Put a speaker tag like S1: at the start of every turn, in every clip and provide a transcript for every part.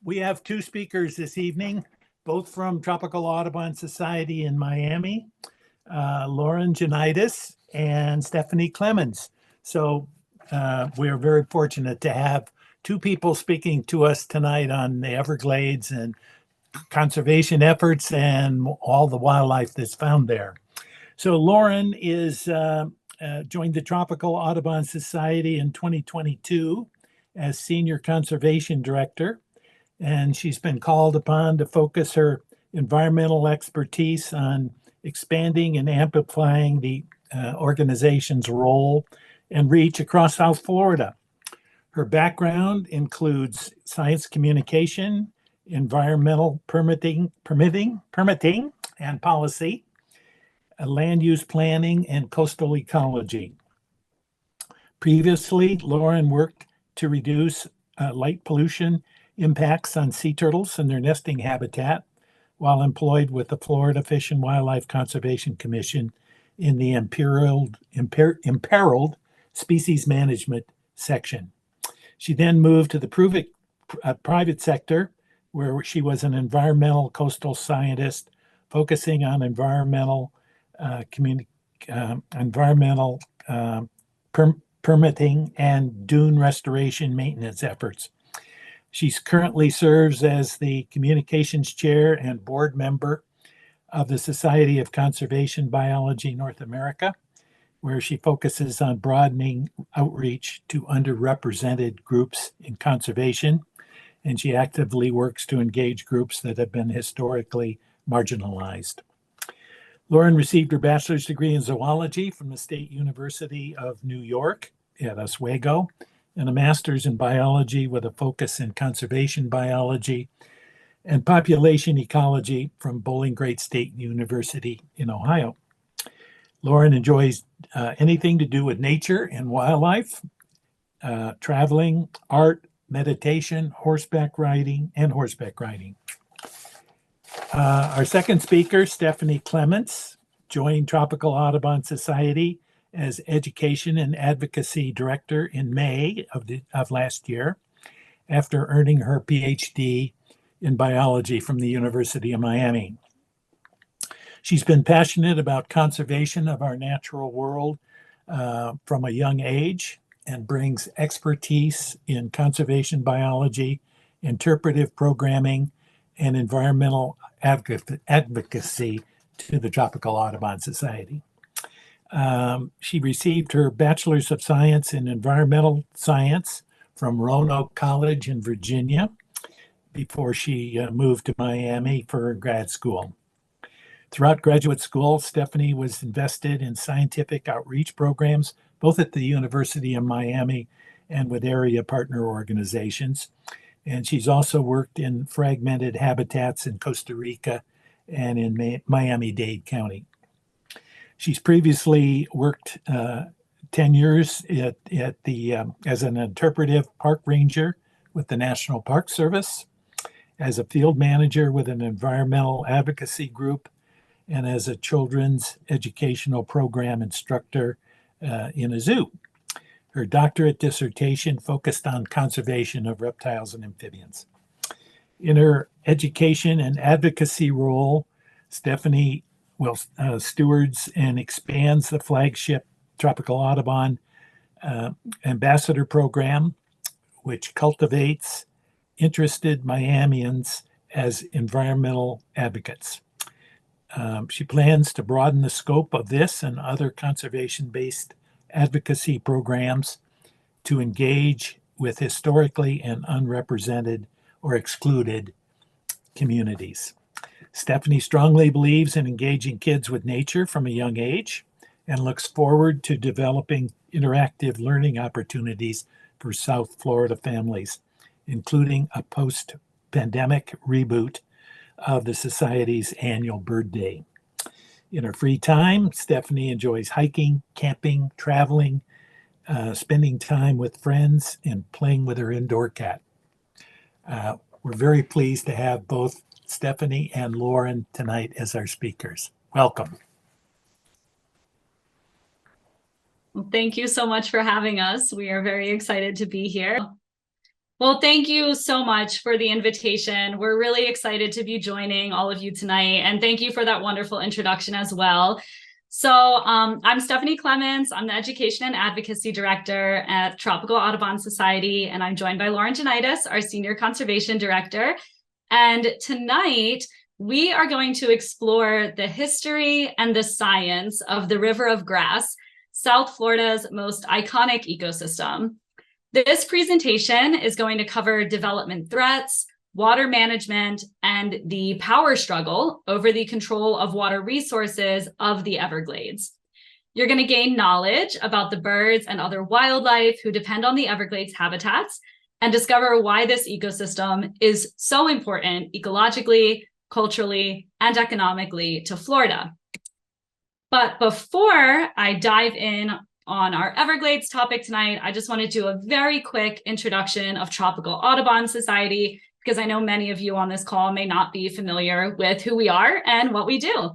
S1: We have two speakers this evening, both from Tropical Audubon Society in Miami, Lauren Jonaitis and Stephanie Clements. So we're very fortunate to have two people speaking to us tonight on the Everglades and conservation efforts and all the wildlife that's found there. So Lauren is joined the Tropical Audubon Society in 2022 as Senior Conservation Director, and she's been called upon to focus her environmental expertise on expanding and amplifying the organization's role and reach across South Florida. Her background includes science communication, environmental permitting and policy, land use planning, and coastal ecology. Previously, Lauren worked to reduce light pollution impacts on sea turtles and their nesting habitat while employed with the Florida Fish and Wildlife Conservation Commission in the imperiled species management section. She then moved to the private sector, where she was an environmental coastal scientist focusing on environmental permitting and dune restoration maintenance efforts. She currently serves as the communications chair and board member of the Society of Conservation Biology North America, where she focuses on broadening outreach to underrepresented groups in conservation, and she actively works to engage groups that have been historically marginalized. Lauren received her bachelor's degree in zoology from the State University of New York at Oswego, and a master's in biology with a focus in conservation biology and population ecology from Bowling Green State University in Ohio. Lauren enjoys anything to do with nature and wildlife, traveling, art, meditation, horseback riding. Our second speaker, Stephanie Clements, joined Tropical Audubon Society as Education and Advocacy Director in May of last year, after earning her PhD in biology from the University of Miami. She's been passionate about conservation of our natural world from a young age and brings expertise in conservation biology, interpretive programming, and environmental advocacy to the Tropical Audubon Society. She received her Bachelor's of Science in Environmental Science from Roanoke College in Virginia before she moved to Miami for grad school. Throughout graduate school, Stephanie was invested in scientific outreach programs, both at the University of Miami and with area partner organizations. And she's also worked in fragmented habitats in Costa Rica and in Miami-Dade County. She's previously worked 10 years as an interpretive park ranger with the National Park Service, as a field manager with an environmental advocacy group, and as a children's educational program instructor in a zoo. Her doctorate dissertation focused on conservation of reptiles and amphibians. In her education and advocacy role, Stephanie stewards and expands the flagship Tropical Audubon Ambassador Program, which cultivates interested Miamians as environmental advocates. She plans to broaden the scope of this and other conservation-based advocacy programs to engage with historically and unrepresented or excluded communities. Stephanie strongly believes in engaging kids with nature from a young age and looks forward to developing interactive learning opportunities for South Florida families, including a post-pandemic reboot of the Society's annual Bird Day. In her free time, Stephanie enjoys hiking, camping, traveling, spending time with friends, and playing with her indoor cat. We're very pleased to have both Stephanie and Lauren tonight as our speakers. Welcome.
S2: Thank you so much for having us. We are very excited to be here. Well, thank you so much for the invitation. We're really excited to be joining all of you tonight. And thank you for that wonderful introduction as well. I'm Stephanie Clements. I'm the Education and Advocacy Director at Tropical Audubon Society, and I'm joined by Lauren Jonaitis, our Senior Conservation Director. And tonight, we are going to explore the history and the science of the River of Grass, South Florida's most iconic ecosystem. This presentation is going to cover development threats, water management, and the power struggle over the control of water resources of the Everglades. You're going to gain knowledge about the birds and other wildlife who depend on the Everglades habitats and discover why this ecosystem is so important ecologically, culturally, and economically to Florida. But before I dive in on our Everglades topic tonight, I just want to do a very quick introduction of Tropical Audubon Society, because I know many of you on this call may not be familiar with who we are and what we do.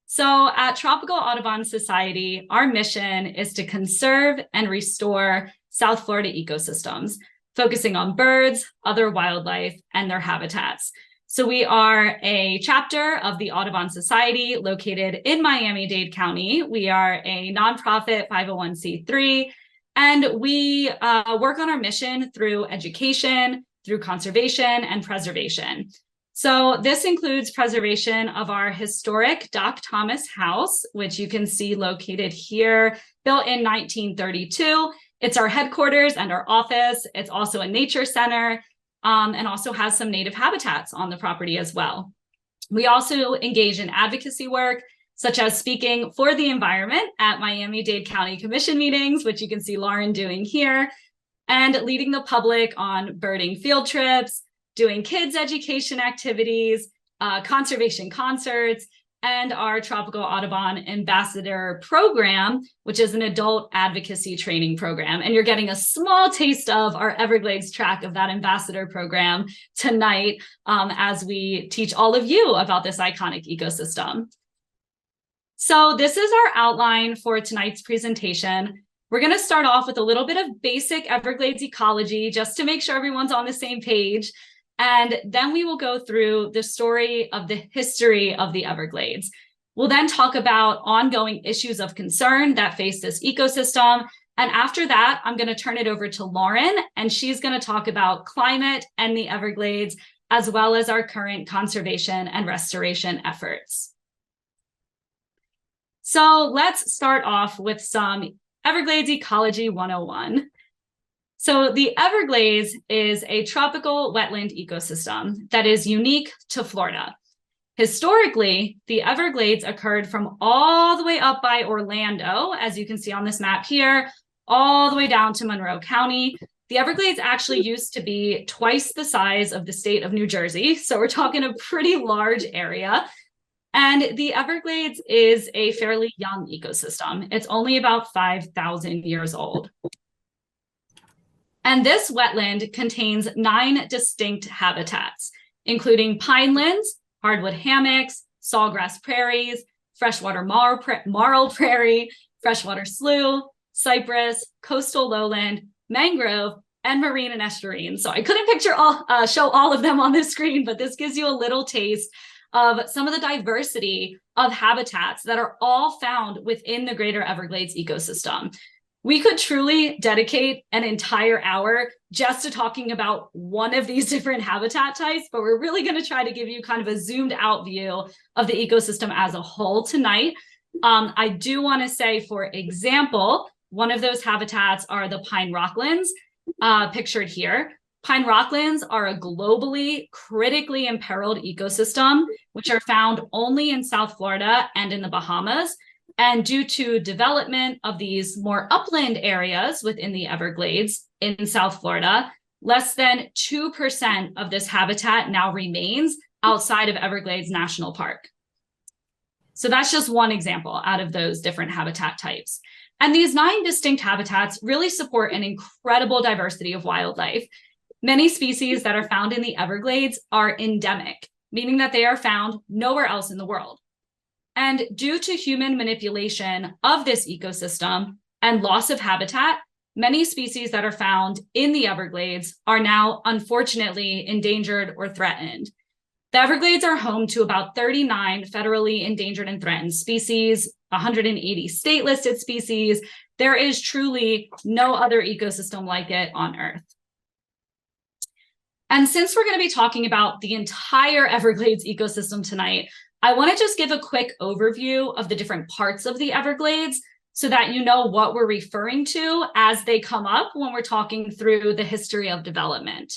S2: So at Tropical Audubon Society, our mission is to conserve and restore South Florida ecosystems, focusing on birds, other wildlife, and their habitats. So we are a chapter of the Audubon Society located in Miami-Dade County. We are a nonprofit 501c3, and we work on our mission through education, through conservation, and preservation. So this includes preservation of our historic Doc Thomas House, which you can see located here, built in 1932. It's our headquarters and our office. It's also a nature center. And also has some native habitats on the property as well. We also engage in advocacy work, such as speaking for the environment at Miami-Dade County Commission meetings, which you can see Lauren doing here, and leading the public on birding field trips, doing kids education activities, conservation concerts, and our Tropical Audubon Ambassador Program, which is an adult advocacy training program. And you're getting a small taste of our Everglades track of that Ambassador Program tonight as we teach all of you about this iconic ecosystem. So this is our outline for tonight's presentation. We're going to start off with a little bit of basic Everglades ecology, just to make sure everyone's on the same page. And then we will go through the story of the history of the Everglades. We'll then talk about ongoing issues of concern that face this ecosystem. And after that, I'm going to turn it over to Lauren, and she's going to talk about climate and the Everglades, as well as our current conservation and restoration efforts. So let's start off with some Everglades Ecology 101. So the Everglades is a tropical wetland ecosystem that is unique to Florida. Historically, the Everglades occurred from all the way up by Orlando, as you can see on this map here, all the way down to Monroe County. The Everglades actually used to be twice the size of the state of New Jersey, so we're talking a pretty large area. And the Everglades is a fairly young ecosystem. It's only about 5,000 years old. And this wetland contains 9 distinct habitats, including pinelands, hardwood hammocks, sawgrass prairies, freshwater marl prairie, freshwater slough, cypress, coastal lowland, mangrove, and marine and estuarine. So I couldn't show all of them on this screen, but this gives you a little taste of some of the diversity of habitats that are all found within the greater Everglades ecosystem. We could truly dedicate an entire hour just to talking about one of these different habitat types, but we're really going to try to give you kind of a zoomed out view of the ecosystem as a whole tonight. I do want to say, for example, one of those habitats are the pine rocklands pictured here. Pine rocklands are a globally critically imperiled ecosystem, which are found only in South Florida and in the Bahamas. And due to development of these more upland areas within the Everglades in South Florida, less than 2% of this habitat now remains outside of Everglades National Park. So that's just one example out of those different habitat types. And these 9 distinct habitats really support an incredible diversity of wildlife. Many species that are found in the Everglades are endemic, meaning that they are found nowhere else in the world. And due to human manipulation of this ecosystem and loss of habitat, many species that are found in the Everglades are now unfortunately endangered or threatened. The Everglades are home to about 39 federally endangered and threatened species, 180 state listed species. There is truly no other ecosystem like it on Earth. And since we're going to be talking about the entire Everglades ecosystem tonight, I want to just give a quick overview of the different parts of the Everglades so that you know what we're referring to as they come up when we're talking through the history of development.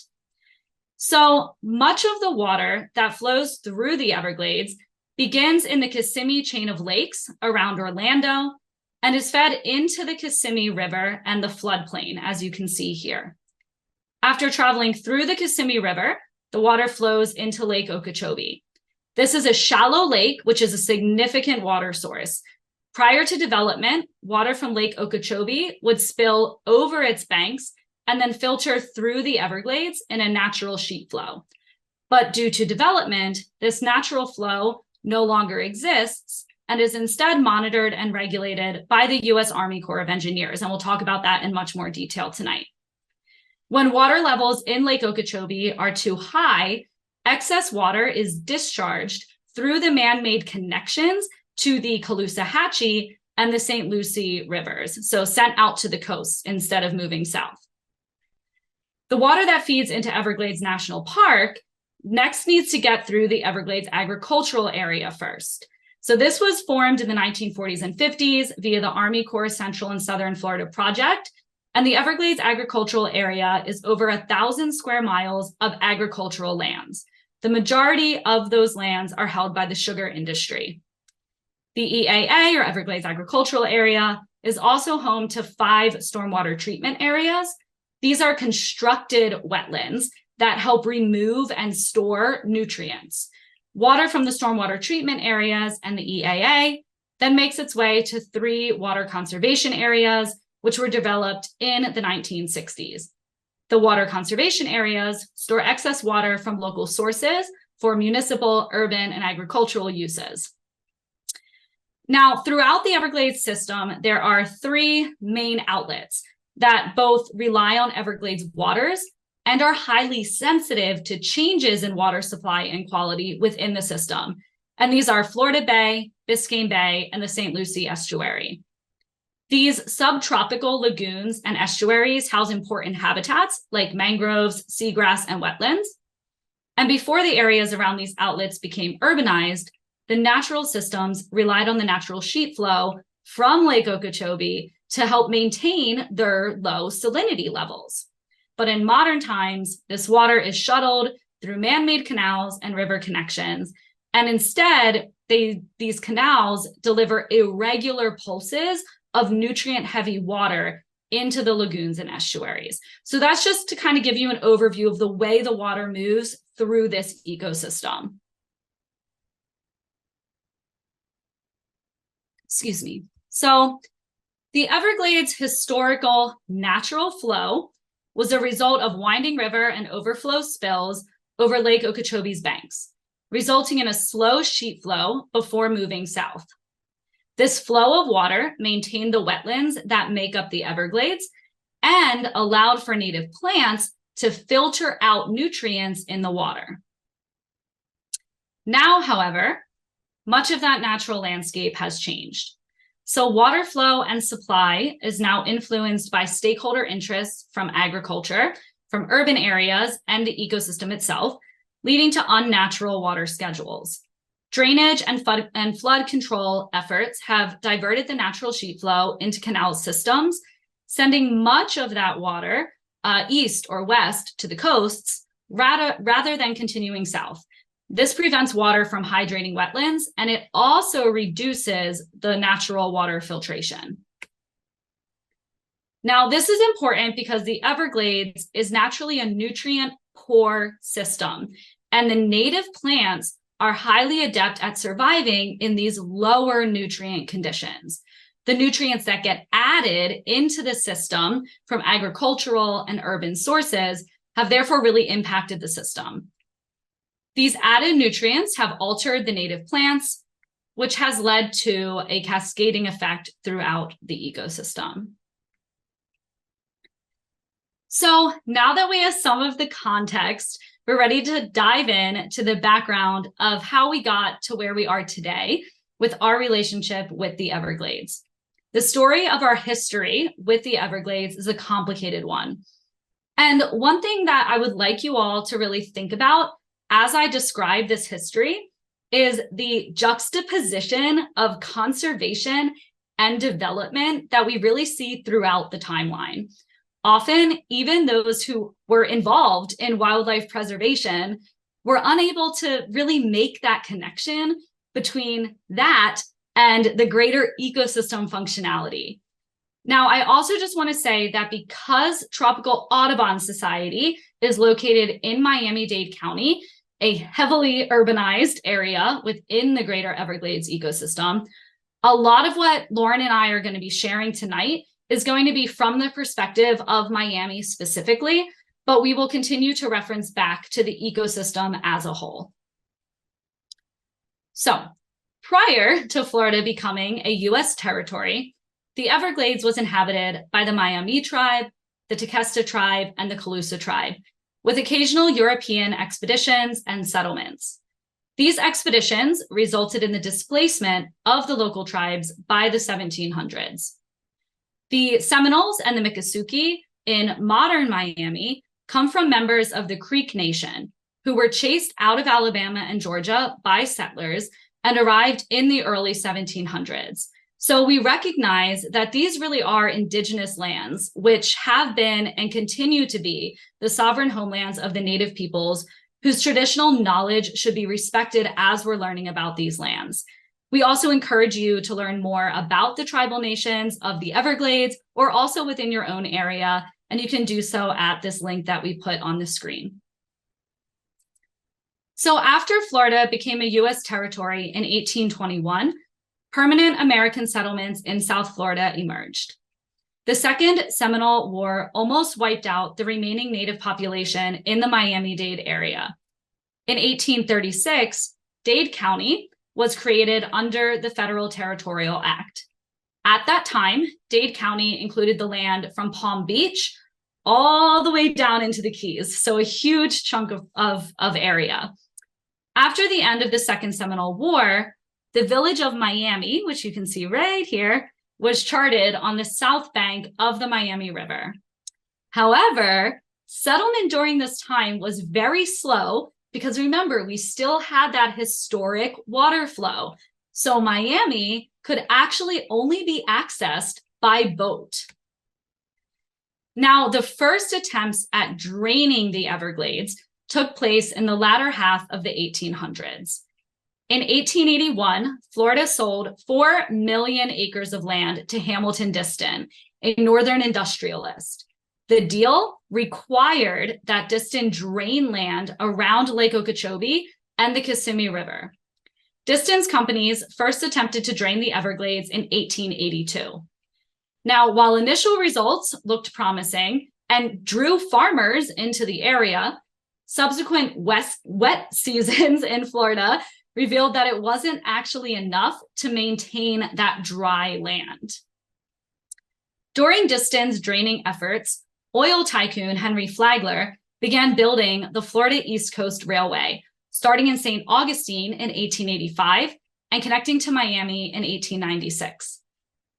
S2: So much of the water that flows through the Everglades begins in the Kissimmee chain of lakes around Orlando and is fed into the Kissimmee River and the floodplain, as you can see here. After traveling through the Kissimmee River, the water flows into Lake Okeechobee. This is a shallow lake, which is a significant water source. Prior to development, water from Lake Okeechobee would spill over its banks and then filter through the Everglades in a natural sheet flow. But due to development, this natural flow no longer exists and is instead monitored and regulated by the U.S. Army Corps of Engineers. And we'll talk about that in much more detail tonight. When water levels in Lake Okeechobee are too high, excess water is discharged through the man-made connections to the Caloosahatchee and the St. Lucie rivers, so sent out to the coast instead of moving south. The water that feeds into Everglades National Park next needs to get through the Everglades agricultural area first. So this was formed in the 1940s and 50s via the Army Corps Central and Southern Florida project. And the Everglades agricultural area is over 1,000 square miles of agricultural lands. The majority of those lands are held by the sugar industry. The EAA, or Everglades Agricultural Area, is also home to 5 stormwater treatment areas. These are constructed wetlands that help remove and store nutrients. Water from the stormwater treatment areas and the EAA then makes its way to 3 water conservation areas, which were developed in the 1960s. The water conservation areas store excess water from local sources for municipal, urban, and agricultural uses. Now, throughout the Everglades system, there are 3 main outlets that both rely on Everglades waters and are highly sensitive to changes in water supply and quality within the system. And these are Florida Bay, Biscayne Bay, and the St. Lucie estuary. These subtropical lagoons and estuaries house important habitats like mangroves, seagrass, and wetlands. And before the areas around these outlets became urbanized, the natural systems relied on the natural sheet flow from Lake Okeechobee to help maintain their low salinity levels. But in modern times, this water is shuttled through man-made canals and river connections. And instead, these canals deliver irregular pulses of nutrient-heavy water into the lagoons and estuaries. So that's just to kind of give you an overview of the way the water moves through this ecosystem. Excuse me. So the Everglades' historical natural flow was a result of winding river and overflow spills over Lake Okeechobee's banks, resulting in a slow sheet flow before moving south. This flow of water maintained the wetlands that make up the Everglades and allowed for native plants to filter out nutrients in the water. Now, however, much of that natural landscape has changed. So water flow and supply is now influenced by stakeholder interests from agriculture, from urban areas, and the ecosystem itself, leading to unnatural water schedules. Drainage and flood control efforts have diverted the natural sheet flow into canal systems, sending much of that water east or west to the coasts rather than continuing south. This prevents water from hydrating wetlands, and it also reduces the natural water filtration. Now, this is important because the Everglades is naturally a nutrient-poor system, and the native plants are highly adept at surviving in these lower nutrient conditions. The nutrients that get added into the system from agricultural and urban sources have therefore really impacted the system. These added nutrients have altered the native plants, which has led to a cascading effect throughout the ecosystem. So now that we have some of the context, we're ready to dive in to the background of how we got to where we are today with our relationship with the Everglades. The story of our history with the Everglades is a complicated one. And one thing that I would like you all to really think about as I describe this history is the juxtaposition of conservation and development that we really see throughout the timeline. Often, even those who were involved in wildlife preservation were unable to really make that connection between that and the greater ecosystem functionality. Now, I also just want to say that because Tropical Audubon Society is located in Miami-Dade County, a heavily urbanized area within the greater Everglades ecosystem, a lot of what Lauren and I are going to be sharing tonight is going to be from the perspective of Miami specifically, but we will continue to reference back to the ecosystem as a whole. So, prior to Florida becoming a U.S. territory, the Everglades was inhabited by the Miami tribe, the Tequesta tribe, and the Calusa tribe, with occasional European expeditions and settlements. These expeditions resulted in the displacement of the local tribes by the 1700s. The Seminoles and the Miccosukee in modern Miami come from members of the Creek Nation, who were chased out of Alabama and Georgia by settlers and arrived in the early 1700s. So we recognize that these really are indigenous lands, which have been and continue to be the sovereign homelands of the native peoples, whose traditional knowledge should be respected as we're learning about these lands. We also encourage you to learn more about the tribal nations of the Everglades or also within your own area, and you can do so at this link that we put on the screen. So after Florida became a U.S. territory in 1821, permanent American settlements in South Florida emerged. The Second Seminole War almost wiped out the remaining native population in the Miami-Dade area. In 1836, Dade County was created under the Federal Territorial Act. At that time, Dade County included the land from Palm Beach all the way down into the Keys, so a huge chunk of area. After the end of the Second Seminole War, the village of Miami, which you can see right here, was charted on the south bank of the Miami River. However, settlement during this time was very slow because remember, we still had that historic water flow. So Miami could actually only be accessed by boat. Now, the first attempts at draining the Everglades took place in the latter half of the 1800s. In 1881, Florida sold 4 million acres of land to Hamilton Diston, a northern industrialist. The deal required that Diston drain land around Lake Okeechobee and the Kissimmee River. Diston's companies first attempted to drain the Everglades in 1882. Now, while initial results looked promising and drew farmers into the area, subsequent wet seasons in Florida revealed that it wasn't actually enough to maintain that dry land. During Diston's draining efforts, oil tycoon Henry Flagler began building the Florida East Coast Railway, starting in St. Augustine in 1885 and connecting to Miami in 1896.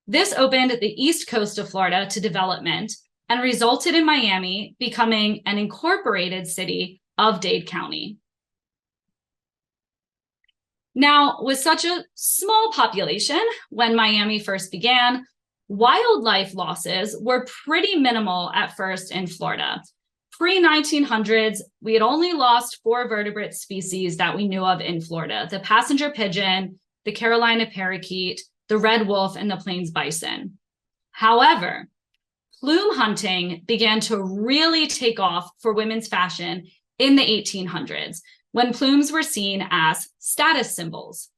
S2: This opened the east coast of Florida to development and resulted in Miami becoming an incorporated city of Dade County. Now, with such a small population when Miami first began, wildlife losses were pretty minimal at first in Florida. Pre-1900s, we had only lost 4 vertebrate species that we knew of in Florida: the passenger pigeon, the Carolina parakeet, the red wolf, and the plains bison. However, plume hunting began to really take off for women's fashion in the 1800s, when plumes were seen as status symbols.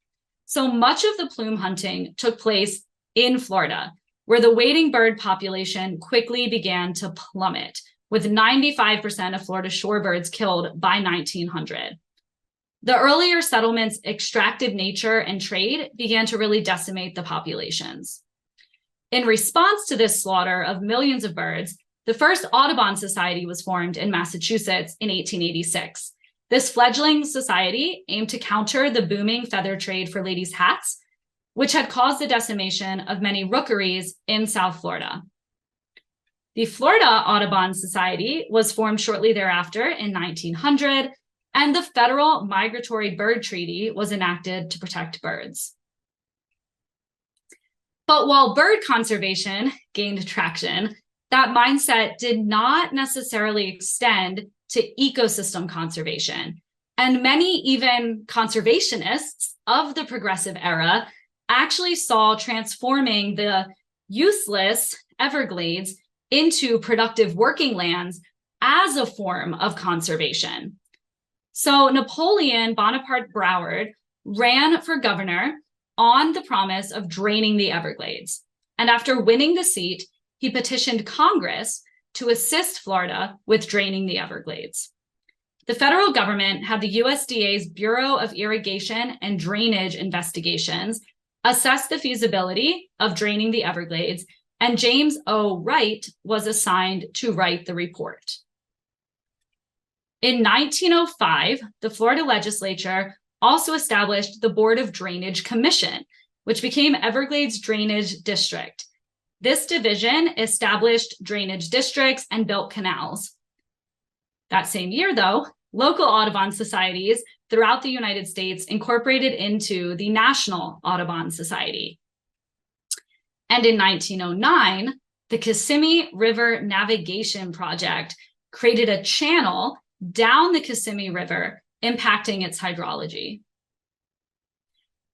S2: So much of the plume hunting took place in Florida, where the wading bird population quickly began to plummet, with 95% of Florida shorebirds killed by 1900. The earlier settlements' extractive nature and trade began to really decimate the populations. In response to this slaughter of millions of birds, the first Audubon Society was formed in Massachusetts in 1886. This fledgling society aimed to counter the booming feather trade for ladies' hats, which had caused the decimation of many rookeries in South Florida. The Florida Audubon Society was formed shortly thereafter in 1900, and the Federal Migratory Bird Treaty was enacted to protect birds. But while bird conservation gained traction, that mindset did not necessarily extend to ecosystem conservation. And many even conservationists of the progressive era actually saw transforming the useless Everglades into productive working lands as a form of conservation. So Napoleon Bonaparte Broward ran for governor on the promise of draining the Everglades. And after winning the seat, he petitioned Congress to assist Florida with draining the Everglades. The federal government had the USDA's Bureau of Irrigation and Drainage Investigations assess the feasibility of draining the Everglades, and James O. Wright was assigned to write the report. In 1905, the Florida legislature also established the Board of Drainage Commission, which became Everglades Drainage District. This division established drainage districts and built canals. That same year, though, local Audubon societies throughout the United States incorporated into the National Audubon Society. And in 1909, the Kissimmee River Navigation Project created a channel down the Kissimmee River, impacting its hydrology.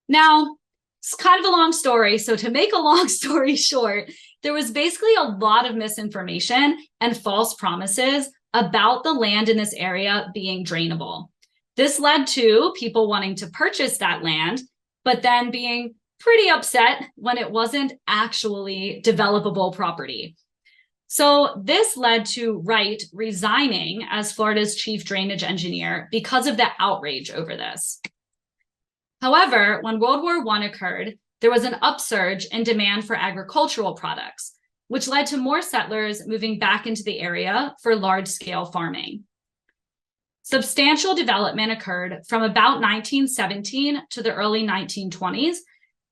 S2: Now, it's kind of a long story, so to make a long story short, there was basically a lot of misinformation and false promises about the land in this area being drainable. This led to people wanting to purchase that land, but then being pretty upset when it wasn't actually developable property. So this led to Wright resigning as Florida's chief drainage engineer because of the outrage over this. However, when World War I occurred, there was an upsurge in demand for agricultural products, which led to more settlers moving back into the area for large-scale farming. Substantial development occurred from about 1917 to the early 1920s,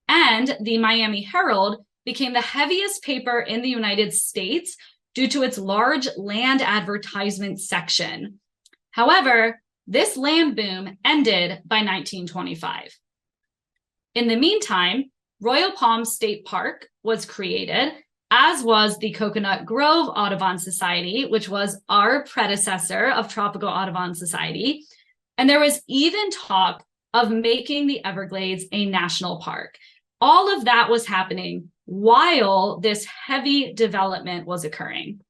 S2: and the Miami Herald became the heaviest paper in the United States due to its large land advertisement section. However, this land boom ended by 1925. In the meantime, Royal Palm State Park was created, as was the Coconut Grove Audubon Society, which was our predecessor of Tropical Audubon Society. And there was even talk of making the Everglades a national park. All of that was happening while this heavy development was occurring.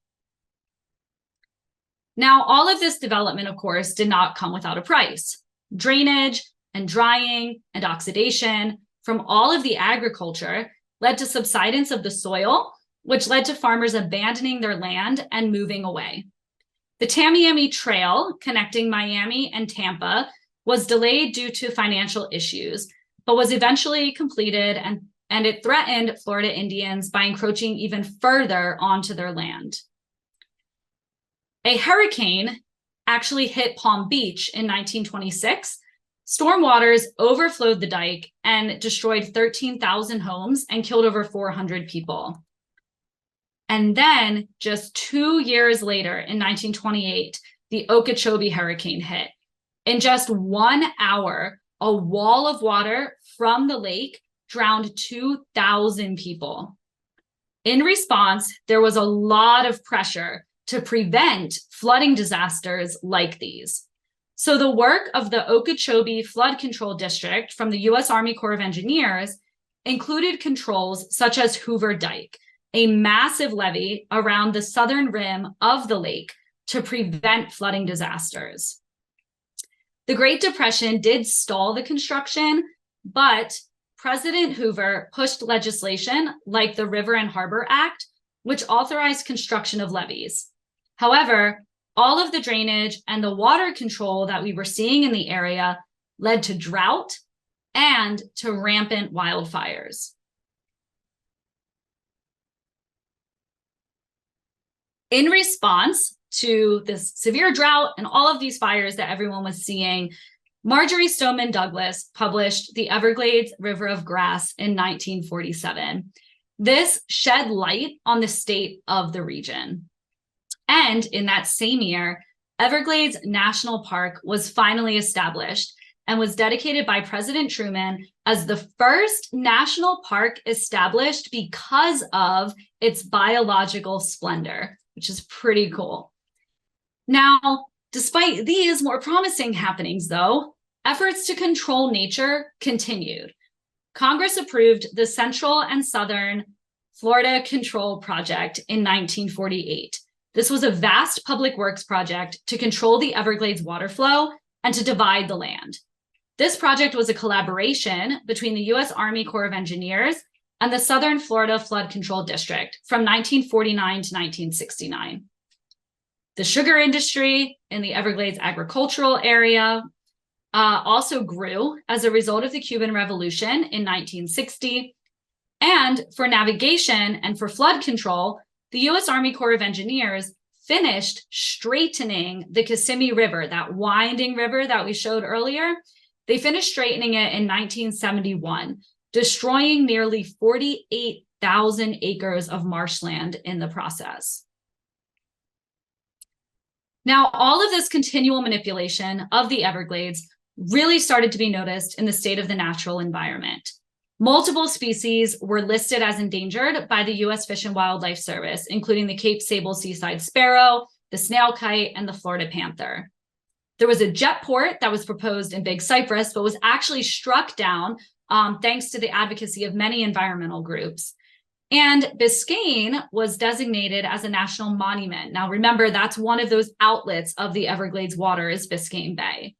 S2: Now, all of this development, of course, did not come without a price. Drainage and drying and oxidation from all of the agriculture led to subsidence of the soil, which led to farmers abandoning their land and moving away. The Tamiami Trail connecting Miami and Tampa was delayed due to financial issues, but was eventually completed, and it threatened Florida Indians by encroaching even further onto their land. A hurricane actually hit Palm Beach in 1926. Storm waters overflowed the dike and destroyed 13,000 homes and killed over 400 people. And then just 2 years later, in 1928, the Okeechobee hurricane hit. In just 1 hour, a wall of water from the lake drowned 2,000 people. In response, there was a lot of pressure to prevent flooding disasters like these. So the work of the Okeechobee Flood Control District from the U.S. Army Corps of Engineers included controls such as Hoover Dike, a massive levee around the southern rim of the lake to prevent flooding disasters. The Great Depression did stall the construction, but President Hoover pushed legislation like the River and Harbor Act, which authorized construction of levees. However, all of the drainage and the water control that we were seeing in the area led to drought and to rampant wildfires. In response to this severe drought and all of these fires that everyone was seeing, Marjorie Stoneman Douglas published The Everglades River of Grass in 1947. This shed light on the state of the region. And in that same year, Everglades National Park was finally established and was dedicated by President Truman as the first national park established because of its biological splendor, which is pretty cool. Now, despite these more promising happenings, though, efforts to control nature continued. Congress approved the Central and Southern Florida Control Project in 1948. This was a vast public works project to control the Everglades water flow and to divide the land. This project was a collaboration between the U.S. Army Corps of Engineers and the Southern Florida Flood Control District from 1949 to 1969. The sugar industry in the Everglades agricultural area also grew as a result of the Cuban Revolution in 1960. And for navigation and for flood control, the U.S. Army Corps of Engineers finished straightening the Kissimmee River, that winding river that we showed earlier. They finished straightening it in 1971, destroying nearly 48,000 acres of marshland in the process. Now, all of this continual manipulation of the Everglades really started to be noticed in the state of the natural environment. Multiple species were listed as endangered by the U.S. Fish and Wildlife Service, including the Cape Sable seaside sparrow, the snail kite, and the Florida panther. There was a jet port that was proposed in Big Cypress, but was actually struck down thanks to the advocacy of many environmental groups. And Biscayne was designated as a national monument. Now, remember, that's one of those outlets of the Everglades water is Biscayne Bay.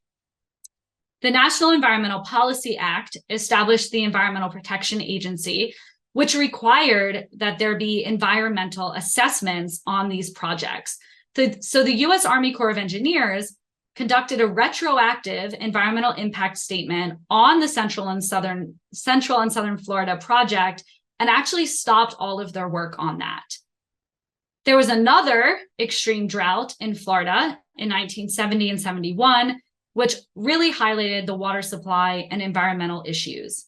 S2: The National Environmental Policy Act established the Environmental Protection Agency, which required that there be environmental assessments on these projects. So the U.S. Army Corps of Engineers conducted a retroactive environmental impact statement on the Central and Southern Florida project and actually stopped all of their work on that. There was another extreme drought in Florida in 1970 and 71, which really highlighted the water supply and environmental issues.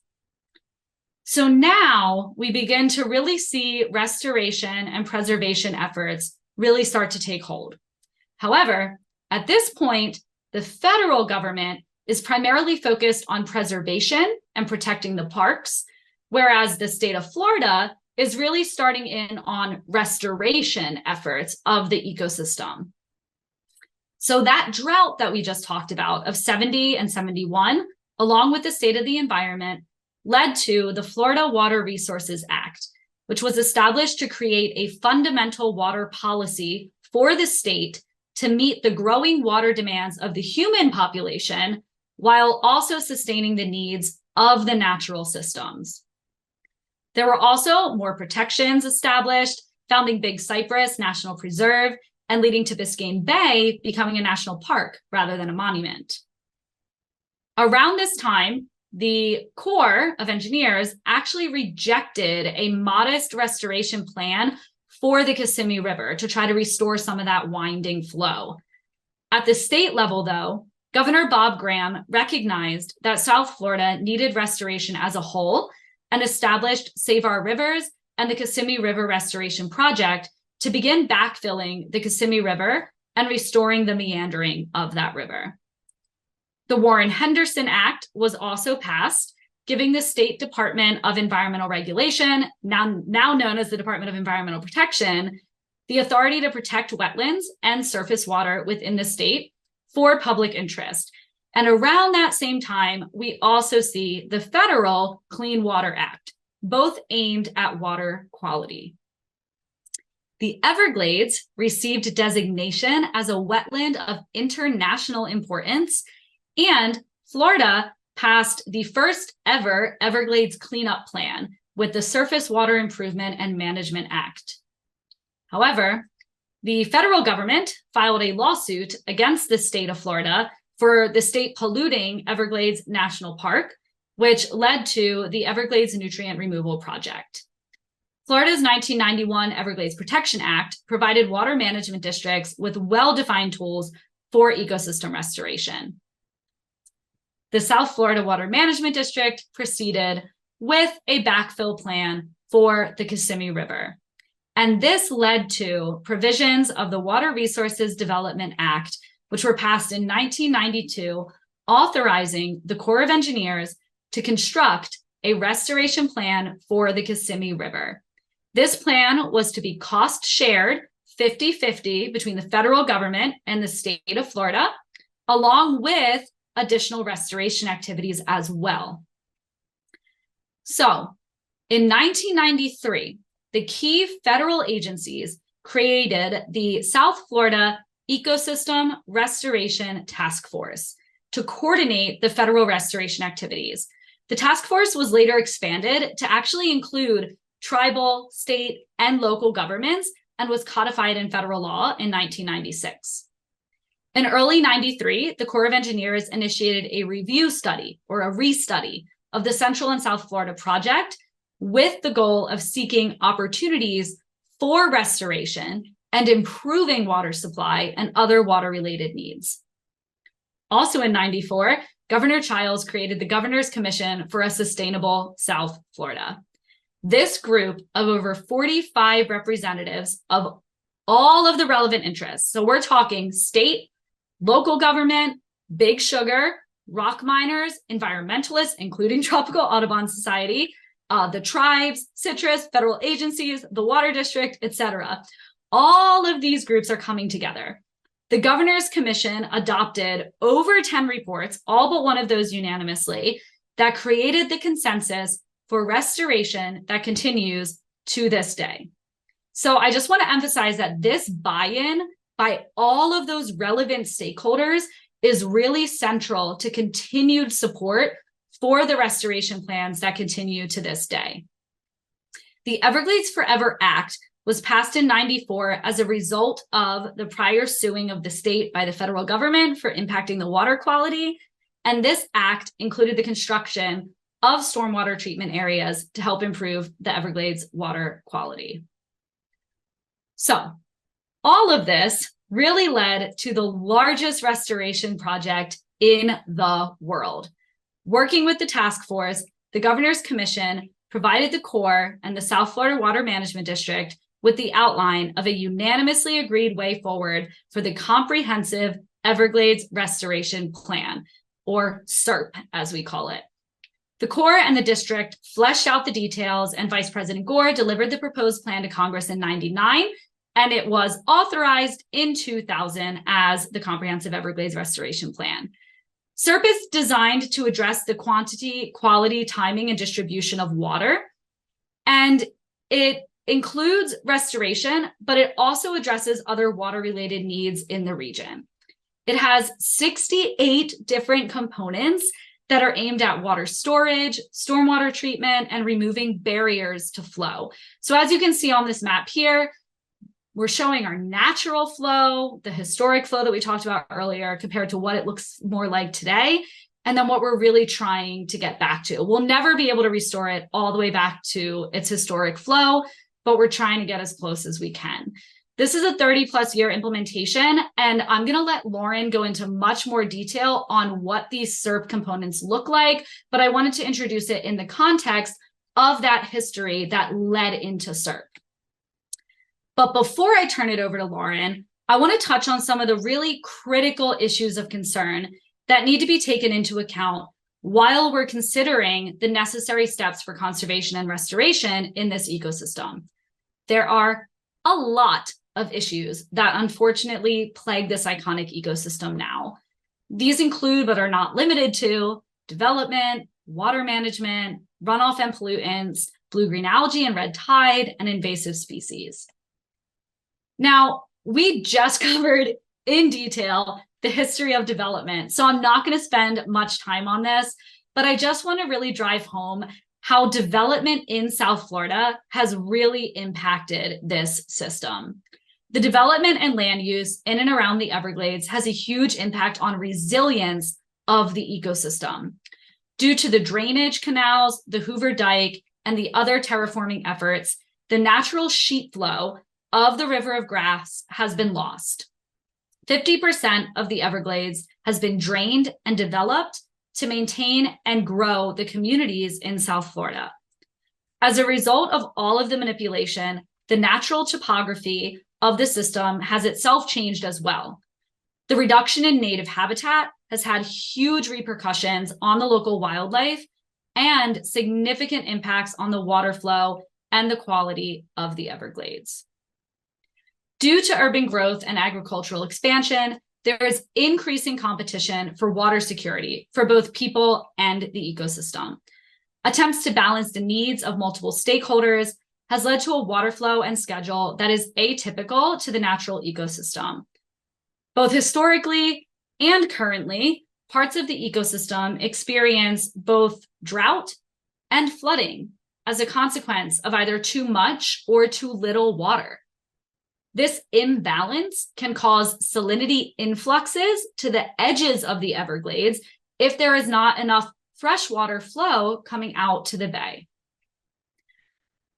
S2: So now we begin to really see restoration and preservation efforts really start to take hold. However, at this point, the federal government is primarily focused on preservation and protecting the parks, whereas the state of Florida is really starting in on restoration efforts of the ecosystem. So that drought that we just talked about of 70 and 71, along with the state of the environment, led to the Florida Water Resources Act, which was established to create a fundamental water policy for the state to meet the growing water demands of the human population while also sustaining the needs of the natural systems. There were also more protections established, founding Big Cypress National Preserve and leading to Biscayne Bay becoming a national park rather than a monument. Around this time, the Corps of Engineers actually rejected a modest restoration plan for the Kissimmee River to try to restore some of that winding flow. At the state level, though, Governor Bob Graham recognized that South Florida needed restoration as a whole and established Save Our Rivers and the Kissimmee River Restoration Project to begin backfilling the Kissimmee River and restoring the meandering of that river. The Warren-Henderson Act was also passed, giving the State Department of Environmental Regulation, now known as the Department of Environmental Protection, the authority to protect wetlands and surface water within the state for public interest. And around that same time, we also see the federal Clean Water Act, both aimed at water quality. The Everglades received designation as a wetland of international importance, and Florida passed the first ever Everglades cleanup plan with the Surface Water Improvement and Management Act. However, the federal government filed a lawsuit against the state of Florida for the state polluting Everglades National Park, which led to the Everglades Nutrient Removal Project. Florida's 1991 Everglades Protection Act provided water management districts with well-defined tools for ecosystem restoration. The South Florida Water Management District proceeded with a backfill plan for the Kissimmee River. And this led to provisions of the Water Resources Development Act, which were passed in 1992, authorizing the Corps of Engineers to construct a restoration plan for the Kissimmee River. This plan was to be cost shared 50-50 between the federal government and the state of Florida, along with additional restoration activities as well. So in 1993, the key federal agencies created the South Florida Ecosystem Restoration Task Force to coordinate the federal restoration activities. The task force was later expanded to actually include tribal, state, and local governments and was codified in federal law in 1996. In early 93, the Corps of Engineers initiated a review study or a restudy of the Central and South Florida project with the goal of seeking opportunities for restoration and improving water supply and other water-related needs. Also in 94, Governor Childs created the Governor's Commission for a Sustainable South Florida. This group of over 45 representatives of all of the relevant interests, so we're talking state, local government, big sugar, rock miners, environmentalists, including Tropical Audubon Society, the tribes, citrus, federal agencies, the water district, etc. All of these groups are coming together. The Governor's Commission adopted over 10 reports, all but one of those unanimously, that created the consensus for restoration that continues to this day. So I just want to emphasize that this buy-in by all of those relevant stakeholders is really central to continued support for the restoration plans that continue to this day. The Everglades Forever Act was passed in 94 as a result of the prior suing of the state by the federal government for impacting the water quality. And this act included the construction of stormwater treatment areas to help improve the Everglades water quality. So all of this really led to the largest restoration project in the world. Working with the task force, the Governor's Commission provided the Corps and the South Florida Water Management District with the outline of a unanimously agreed way forward for the Comprehensive Everglades Restoration Plan, or SERP, as we call it. The Corps and the district fleshed out the details, and Vice President Gore delivered the proposed plan to Congress in '99, and it was authorized in 2000 as the Comprehensive Everglades Restoration Plan. SERP is designed to address the quantity, quality, timing, and distribution of water, and it includes restoration, but it also addresses other water-related needs in the region. It has 68 different components that are aimed at water storage, stormwater treatment, and removing barriers to flow. So as you can see on this map here, we're showing our natural flow, the historic flow that we talked about earlier, compared to what it looks more like today, and then what we're really trying to get back to. We'll never be able to restore it all the way back to its historic flow, but we're trying to get as close as we can. This is a 30+ year implementation, and I'm going to let Lauren go into much more detail on what these SERP components look like, but I wanted to introduce it in the context of that history that led into SERP. But before I turn it over to Lauren, I want to touch on some of the really critical issues of concern that need to be taken into account while we're considering the necessary steps for conservation and restoration in this ecosystem. There are a lot of issues that unfortunately plague this iconic ecosystem now. These include, but are not limited to, development, water management, runoff and pollutants, blue-green algae and red tide, and invasive species. Now, we just covered in detail the history of development, so I'm not going to spend much time on this, but I just want to really drive home how development in South Florida has really impacted this system. The development and land use in and around the Everglades has a huge impact on resilience of the ecosystem. Due to the drainage canals, the Hoover Dike, and the other terraforming efforts, the natural sheet flow of the river of grass has been lost. 50% of the Everglades has been drained and developed to maintain and grow the communities in South Florida. As a result of all of the manipulation, the natural topography of the system has itself changed as well. The reduction in native habitat has had huge repercussions on the local wildlife and significant impacts on the water flow and the quality of the Everglades. Due to urban growth and agricultural expansion, there is increasing competition for water security for both people and the ecosystem. Attempts to balance the needs of multiple stakeholders has led to a water flow and schedule that is atypical to the natural ecosystem. Both historically and currently, parts of the ecosystem experience both drought and flooding as a consequence of either too much or too little water. This imbalance can cause salinity influxes to the edges of the Everglades if there is not enough freshwater flow coming out to the bay.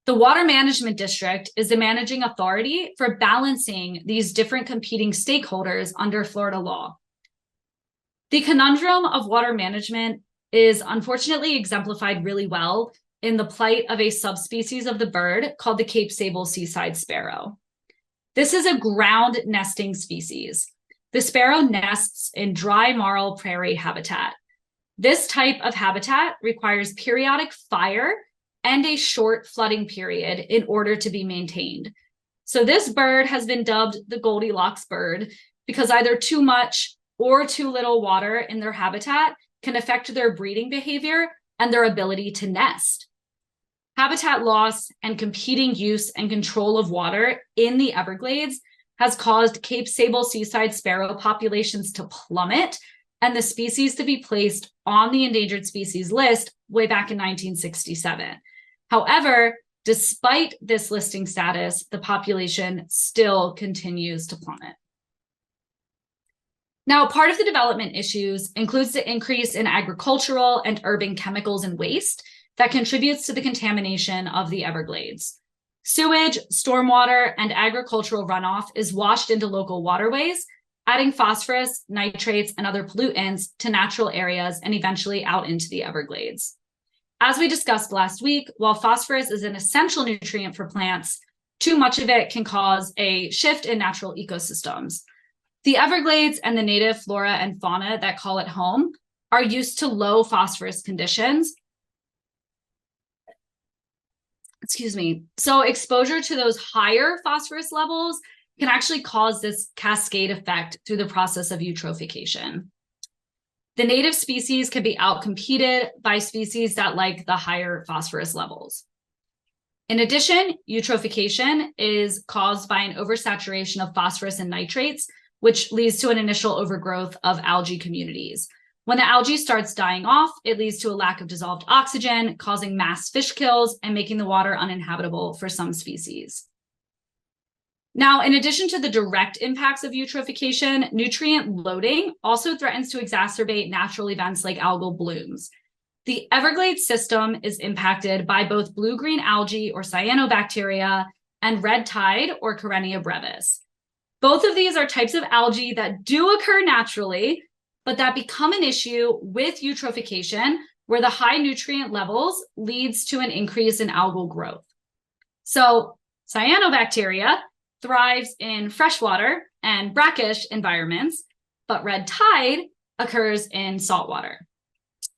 S2: The Water Management District is the managing authority for balancing these different competing stakeholders under Florida law. The conundrum of water management is unfortunately exemplified really well in the plight of a subspecies of the bird called the Cape Sable seaside sparrow. This is a ground nesting species. The sparrow nests in dry marl prairie habitat. This type of habitat requires periodic fire and a short flooding period in order to be maintained. So this bird has been dubbed the Goldilocks bird because either too much or too little water in their habitat can affect their breeding behavior and their ability to nest. Habitat loss and competing use and control of water in the Everglades has caused Cape Sable seaside sparrow populations to plummet and the species to be placed on the endangered species list way back in 1967. However, despite this listing status, the population still continues to plummet. Now, part of the development issues includes the increase in agricultural and urban chemicals and waste that contributes to the contamination of the Everglades. Sewage, stormwater, and agricultural runoff is washed into local waterways, adding phosphorus, nitrates, and other pollutants to natural areas and eventually out into the Everglades. As we discussed last week, while phosphorus is an essential nutrient for plants, too much of it can cause a shift in natural ecosystems. The Everglades and the native flora and fauna that call it home are used to low phosphorus conditions. So exposure to those higher phosphorus levels can actually cause this cascade effect through the process of eutrophication. The native species can be outcompeted by species that like the higher phosphorus levels. In addition, eutrophication is caused by an oversaturation of phosphorus and nitrates, which leads to an initial overgrowth of algae communities. When the algae starts dying off, it leads to a lack of dissolved oxygen, causing mass fish kills and making the water uninhabitable for some species. Now, in addition to the direct impacts of eutrophication, nutrient loading also threatens to exacerbate natural events like algal blooms. The Everglades system is impacted by both blue-green algae or cyanobacteria and red tide or Karenia brevis. Both of these are types of algae that do occur naturally, but that become an issue with eutrophication, where the high nutrient levels leads to an increase in algal growth. So cyanobacteria thrives in freshwater and brackish environments, but red tide occurs in saltwater.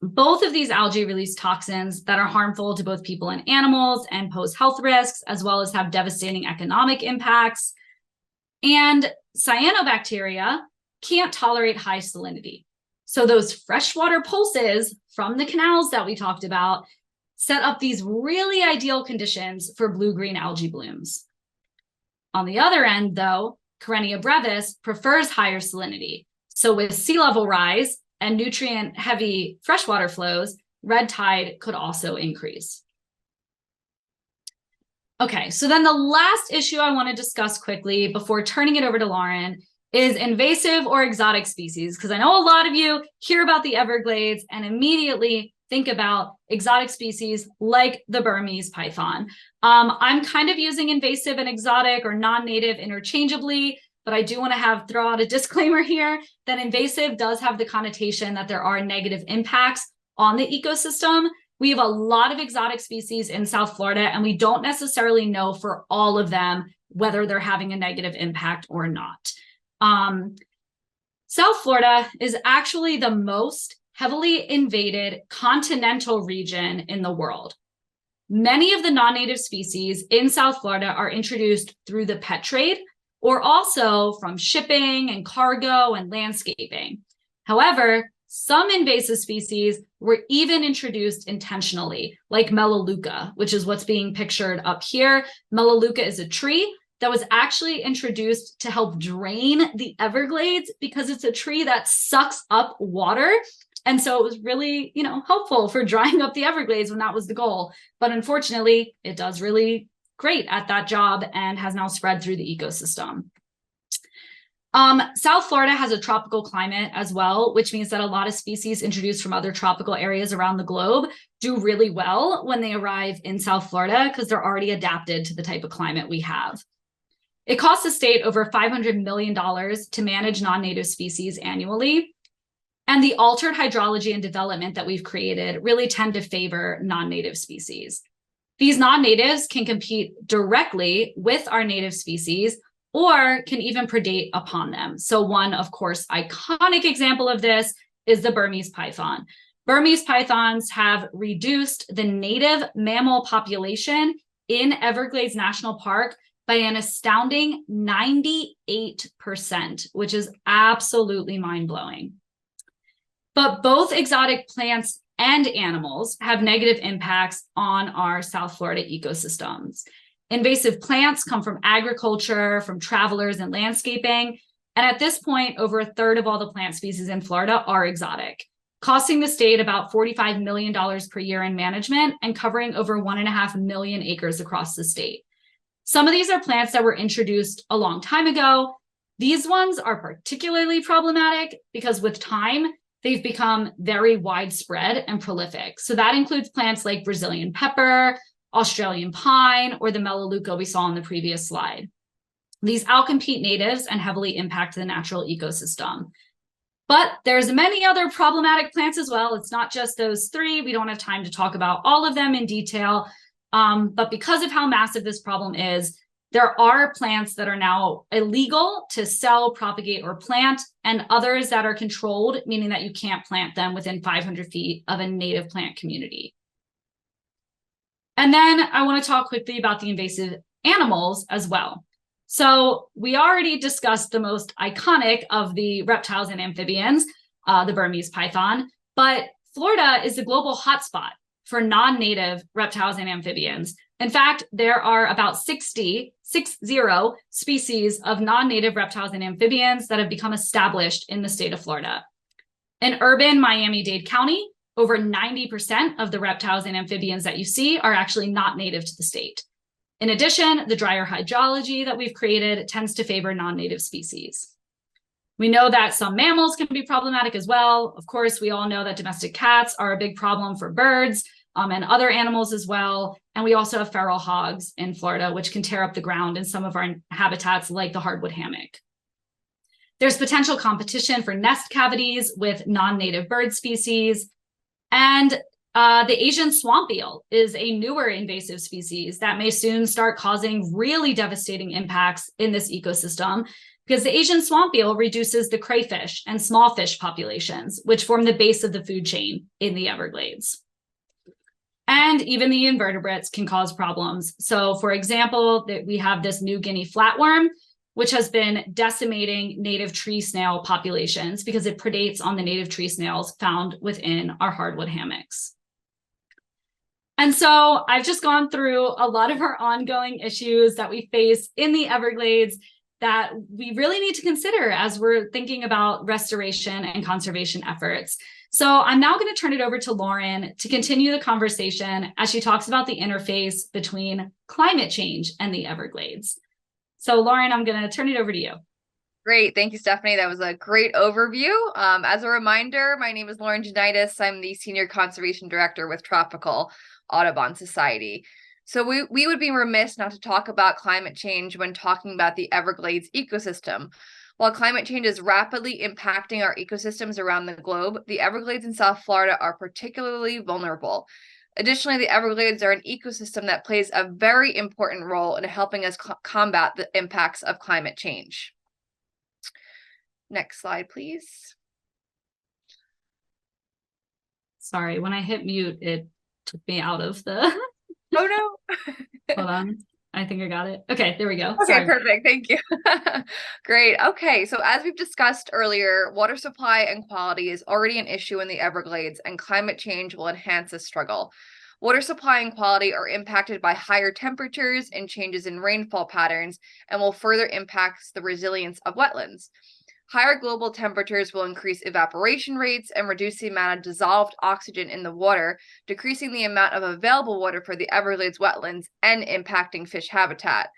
S2: Both of these algae release toxins that are harmful to both people and animals and pose health risks, as well as have devastating economic impacts. And cyanobacteria can't tolerate high salinity. So those freshwater pulses from the canals that we talked about set up these really ideal conditions for blue-green algae blooms. On the other end, though, Karenia brevis prefers higher salinity. So with sea level rise and nutrient-heavy freshwater flows, red tide could also increase. Okay, so then the last issue I want to discuss quickly before turning it over to Lauren is invasive or exotic species, because I know a lot of you hear about the Everglades and immediately think about exotic species like the Burmese python. I'm kind of using invasive and exotic or non-native interchangeably, but I do want to throw out a disclaimer here that invasive does have the connotation that there are negative impacts on the ecosystem. We have a lot of exotic species in South Florida, and we don't necessarily know for all of them whether they're having a negative impact or not. South Florida is actually the most heavily invaded continental region in the world. Many of the non-native species in South Florida are introduced through the pet trade or also from shipping and cargo and landscaping. However, some invasive species were even introduced intentionally, like Melaleuca, which is what's being pictured up here. Melaleuca is a tree that was actually introduced to help drain the Everglades because it's a tree that sucks up water. And so it was really, helpful for drying up the Everglades when that was the goal. But unfortunately, it does really great at that job and has now spread through the ecosystem. South Florida has a tropical climate as well, which means that a lot of species introduced from other tropical areas around the globe do really well when they arrive in South Florida because they're already adapted to the type of climate we have. It costs the state over $500 million to manage non-native species annually. And the altered hydrology and development that we've created really tend to favor non-native species. These non-natives can compete directly with our native species or can even predate upon them. So one, of course, iconic example of this is the Burmese python. Burmese pythons have reduced the native mammal population in Everglades National Park by an astounding 98%, which is absolutely mind-blowing. But both exotic plants and animals have negative impacts on our South Florida ecosystems. Invasive plants come from agriculture, from travelers and landscaping. And at this point, over a third of all the plant species in Florida are exotic, costing the state about $45 million per year in management and covering over 1.5 million acres across the state. Some of these are plants that were introduced a long time ago. These ones are particularly problematic because with time, they've become very widespread and prolific. So that includes plants like Brazilian pepper, Australian pine, or the Melaleuca we saw in the previous slide. These outcompete natives and heavily impact the natural ecosystem. But there's many other problematic plants as well. It's not just those three. We don't have time to talk about all of them in detail. But because of how massive this problem is, there are plants that are now illegal to sell, propagate, or plant, and others that are controlled, meaning that you can't plant them within 500 feet of a native plant community. And then I want to talk quickly about the invasive animals as well. So we already discussed the most iconic of the reptiles and amphibians, the Burmese python, but Florida is the global hotspot for non-native reptiles and amphibians. In fact, there are about 60 species of non-native reptiles and amphibians that have become established in the state of Florida. In urban Miami-Dade County, over 90% of the reptiles and amphibians that you see are actually not native to the state. In addition, the drier hydrology that we've created tends to favor non-native species. We know that some mammals can be problematic as well. Of course, we all know that domestic cats are a big problem for birds and other animals as well. And we also have feral hogs in Florida, which can tear up the ground in some of our habitats like the hardwood hammock. There's potential competition for nest cavities with non-native bird species. And the Asian swamp eel is a newer invasive species that may soon start causing really devastating impacts in this ecosystem because the Asian swamp eel reduces the crayfish and small fish populations, which form the base of the food chain in the Everglades. And even the invertebrates can cause problems. So for example, we have this New Guinea flatworm, which has been decimating native tree snail populations because it predates on the native tree snails found within our hardwood hammocks. And so I've just gone through a lot of our ongoing issues that we face in the Everglades that we really need to consider as we're thinking about restoration and conservation efforts. So I'm now going to turn it over to Lauren to continue the conversation as she talks about the interface between climate change and the Everglades. So Lauren, I'm going to turn it over to you.
S3: Great. Thank you, Stephanie. That was a great overview. As a reminder, my name is Lauren Jonaitis. I'm the Senior Conservation Director with Tropical Audubon Society. So we would be remiss not to talk about climate change when talking about the Everglades ecosystem. While climate change is rapidly impacting our ecosystems around the globe, the Everglades in South Florida are particularly vulnerable. Additionally, the Everglades are an ecosystem that plays a very important role in helping us combat the impacts of climate change. Next slide, please.
S2: Sorry, when I hit mute, it took me out of the.
S3: Oh no.
S2: Hold on. I think I got it. Okay, there we go.
S3: Okay,
S2: Sorry.
S3: perfect. Thank you. Great. Okay, so as we've discussed earlier, water supply and quality is already an issue in the Everglades, and climate change will enhance this struggle. Water supply and quality are impacted by higher temperatures and changes in rainfall patterns, and will further impact the resilience of wetlands. Higher global temperatures will increase evaporation rates and reduce the amount of dissolved oxygen in the water, decreasing the amount of available water for the Everglades wetlands and impacting fish habitat.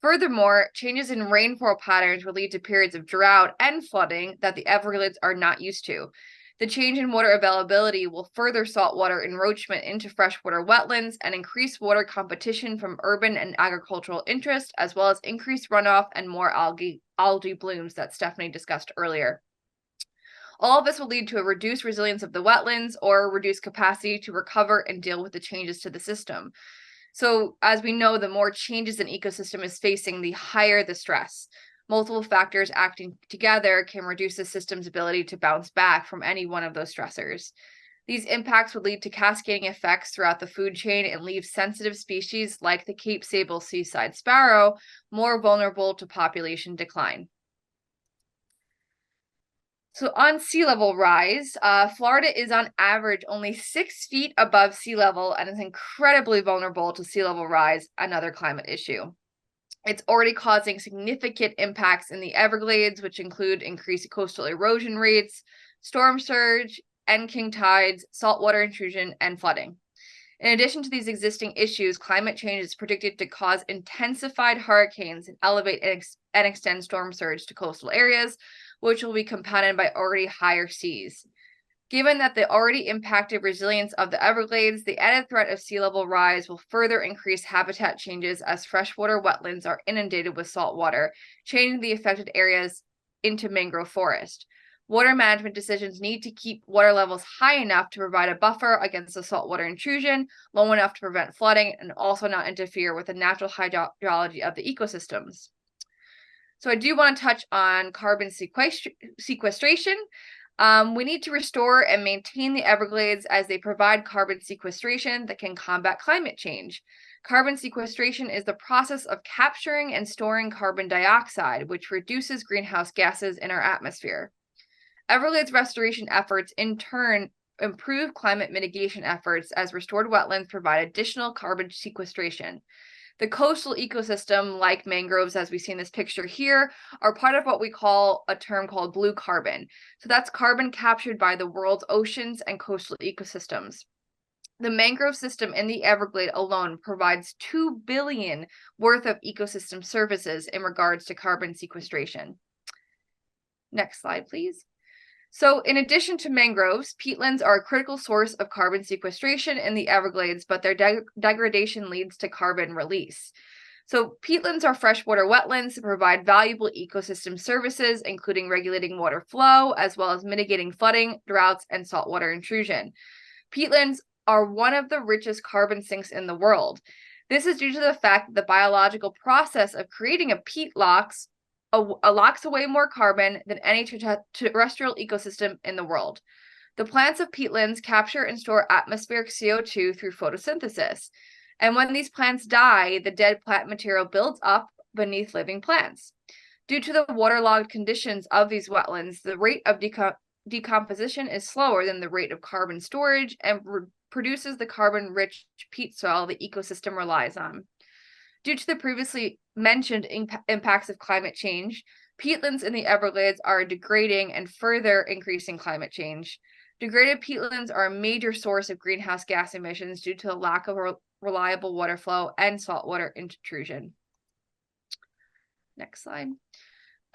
S3: Furthermore, changes in rainfall patterns will lead to periods of drought and flooding that the Everglades are not used to. The change in water availability will further saltwater encroachment into freshwater wetlands and increase water competition from urban and agricultural interests, as well as increased runoff and more algae blooms that Stephanie discussed earlier. All of this will lead to a reduced resilience of the wetlands or reduced capacity to recover and deal with the changes to the system. So as we know, the more changes an ecosystem is facing, the higher the stress. Multiple factors acting together can reduce the system's ability to bounce back from any one of those stressors. These impacts would lead to cascading effects throughout the food chain and leave sensitive species like the Cape Sable seaside sparrow more vulnerable to population decline. So on sea level rise, Florida is on average only 6 feet above sea level and is incredibly vulnerable to sea level rise, another climate issue. It's already causing significant impacts in the Everglades, which include increased coastal erosion rates, storm surge, and king tides, saltwater intrusion, and flooding. In addition to these existing issues, climate change is predicted to cause intensified hurricanes and elevate and extend storm surge to coastal areas, which will be compounded by already higher seas. Given that the already impacted resilience of the Everglades, the added threat of sea level rise will further increase habitat changes as freshwater wetlands are inundated with salt water, changing the affected areas into mangrove forest. Water management decisions need to keep water levels high enough to provide a buffer against the saltwater intrusion, low enough to prevent flooding, and also not interfere with the natural hydrology of the ecosystems. So I do want to touch on carbon sequestration. We need to restore and maintain the Everglades as they provide carbon sequestration that can combat climate change. Carbon sequestration is the process of capturing and storing carbon dioxide, which reduces greenhouse gases in our atmosphere. Everglades restoration efforts, in turn, improve climate mitigation efforts as restored wetlands provide additional carbon sequestration. The coastal ecosystem, like mangroves, as we see in this picture here, are part of what we call a term called blue carbon. So that's carbon captured by the world's oceans and coastal ecosystems. The mangrove system in the Everglades alone provides 2 billion worth of ecosystem services in regards to carbon sequestration. Next slide, please. So in addition to mangroves, peatlands are a critical source of carbon sequestration in the Everglades, but their degradation leads to carbon release. So peatlands are freshwater wetlands that provide valuable ecosystem services, including regulating water flow, as well as mitigating flooding, droughts, and saltwater intrusion. Peatlands are one of the richest carbon sinks in the world. This is due to the fact that the biological process of creating a peat locks away more carbon than any terrestrial ecosystem in the world. The plants of peatlands capture and store atmospheric CO2 through photosynthesis. And when these plants die, the dead plant material builds up beneath living plants. Due to the waterlogged conditions of these wetlands, the rate of decomposition is slower than the rate of carbon storage and produces the carbon-rich peat soil the ecosystem relies on. Due to the previously mentioned impacts of climate change, peatlands in the Everglades are degrading and further increasing climate change. Degraded peatlands are a major source of greenhouse gas emissions due to the lack of reliable water flow and saltwater intrusion. Next slide.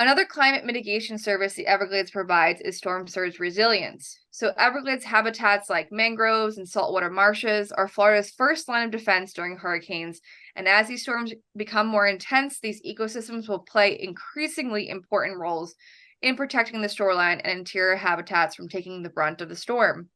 S3: Another climate mitigation service the Everglades provides is storm surge resilience. So Everglades habitats like mangroves and saltwater marshes are Florida's first line of defense during hurricanes. And as these storms become more intense, these ecosystems will play increasingly important roles in protecting the shoreline and interior habitats from taking the brunt of the storm.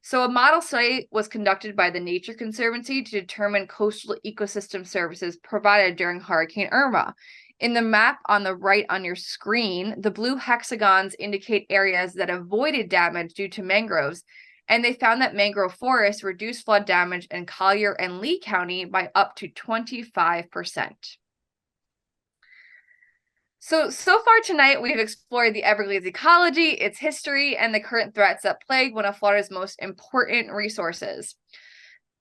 S3: So a model study was conducted by the Nature Conservancy to determine coastal ecosystem services provided during Hurricane Irma. In the map on the right on your screen, the blue hexagons indicate areas that avoided damage due to mangroves, and they found that mangrove forests reduced flood damage in Collier and Lee County by up to 25%. So far tonight, we've explored the Everglades ecology, its history, and the current threats that plague one of Florida's most important resources.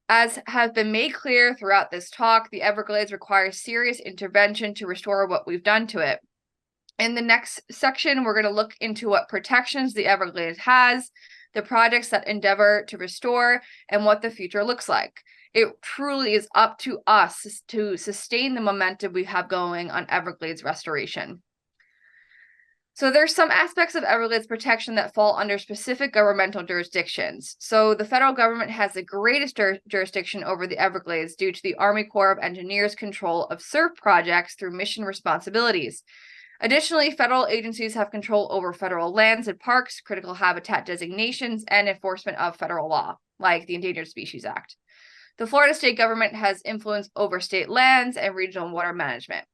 S3: As has been made clear throughout this talk, the Everglades requires serious intervention to restore what we've done to it. In the next section, we're going to look into what protections the Everglades has, the projects that endeavor to restore, and what the future looks like. It truly is up to us to sustain the momentum we have going on Everglades restoration. So there's some aspects of Everglades protection that fall under specific governmental jurisdictions. So the federal government has the greatest jurisdiction over the Everglades due to the Army Corps of Engineers' control of SURF projects through mission responsibilities. Additionally, federal agencies have control over federal lands and parks, critical habitat designations, and enforcement of federal law, like the Endangered Species Act. The Florida state government has influence over state lands and regional water management.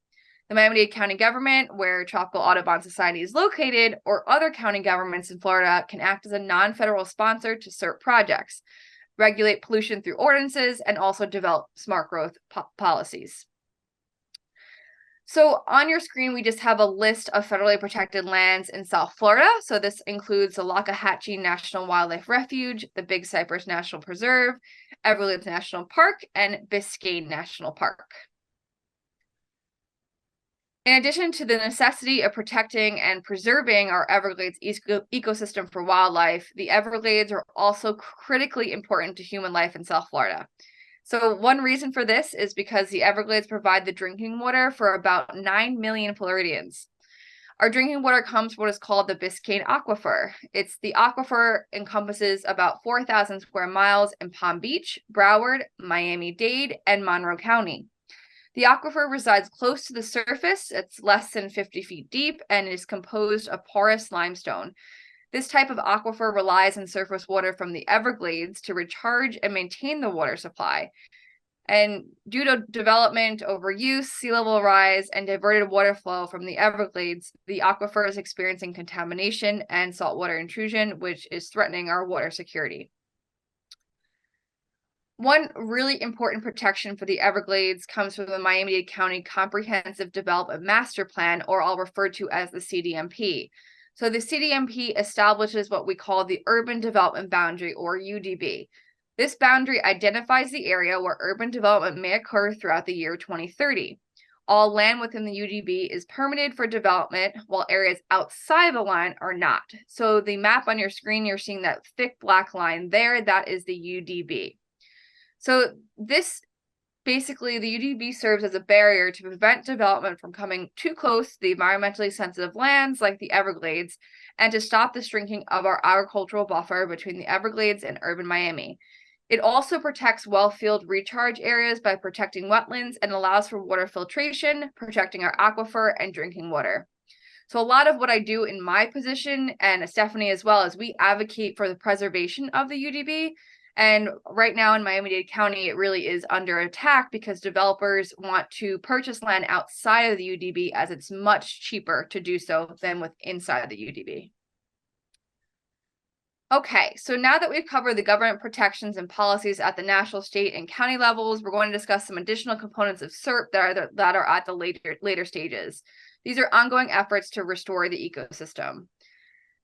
S3: The Miami-Dade County government, where Tropical Audubon Society is located, or other county governments in Florida can act as a non-federal sponsor to SURF projects, regulate pollution through ordinances, and also develop smart growth policies. So on your screen, we just have a list of federally protected lands in South Florida. So this includes the Lockahhatchee National Wildlife Refuge, the Big Cypress National Preserve, Everglades National Park, and Biscayne National Park. In addition to the necessity of protecting and preserving our Everglades ecosystem for wildlife, the Everglades are also critically important to human life in South Florida. So one reason for this is because the Everglades provide the drinking water for about 9 million Floridians. Our drinking water comes from what is called the Biscayne Aquifer. The aquifer encompasses about 4,000 square miles in Palm Beach, Broward, Miami-Dade, and Monroe County. The aquifer resides close to the surface. It's less than 50 feet deep and is composed of porous limestone. This type of aquifer relies on surface water from the Everglades to recharge and maintain the water supply. And due to development, overuse, sea level rise, and diverted water flow from the Everglades, the aquifer is experiencing contamination and saltwater intrusion, which is threatening our water security. One really important protection for the Everglades comes from the Miami-Dade County Comprehensive Development Master Plan, or I'll refer to as the CDMP. So the CDMP establishes what we call the Urban Development Boundary, or UDB. This boundary identifies the area where urban development may occur throughout the year 2030. All land within the UDB is permitted for development, while areas outside the line are not. So the map on your screen, you're seeing that thick black line there, that is the UDB. So this basically, the UDB serves as a barrier to prevent development from coming too close to the environmentally sensitive lands like the Everglades, and to stop the shrinking of our agricultural buffer between the Everglades and urban Miami. It also protects well-filled recharge areas by protecting wetlands and allows for water filtration, protecting our aquifer and drinking water. So a lot of what I do in my position, and Stephanie as well, is we advocate for the preservation of the UDB. And right now in Miami-Dade County, it really is under attack because developers want to purchase land outside of the UDB, as it's much cheaper to do so than inside the UDB. Okay, so now that we've covered the government protections and policies at the national, state, and county levels, we're going to discuss some additional components of SURF that are at the later stages. These are ongoing efforts to restore the ecosystem.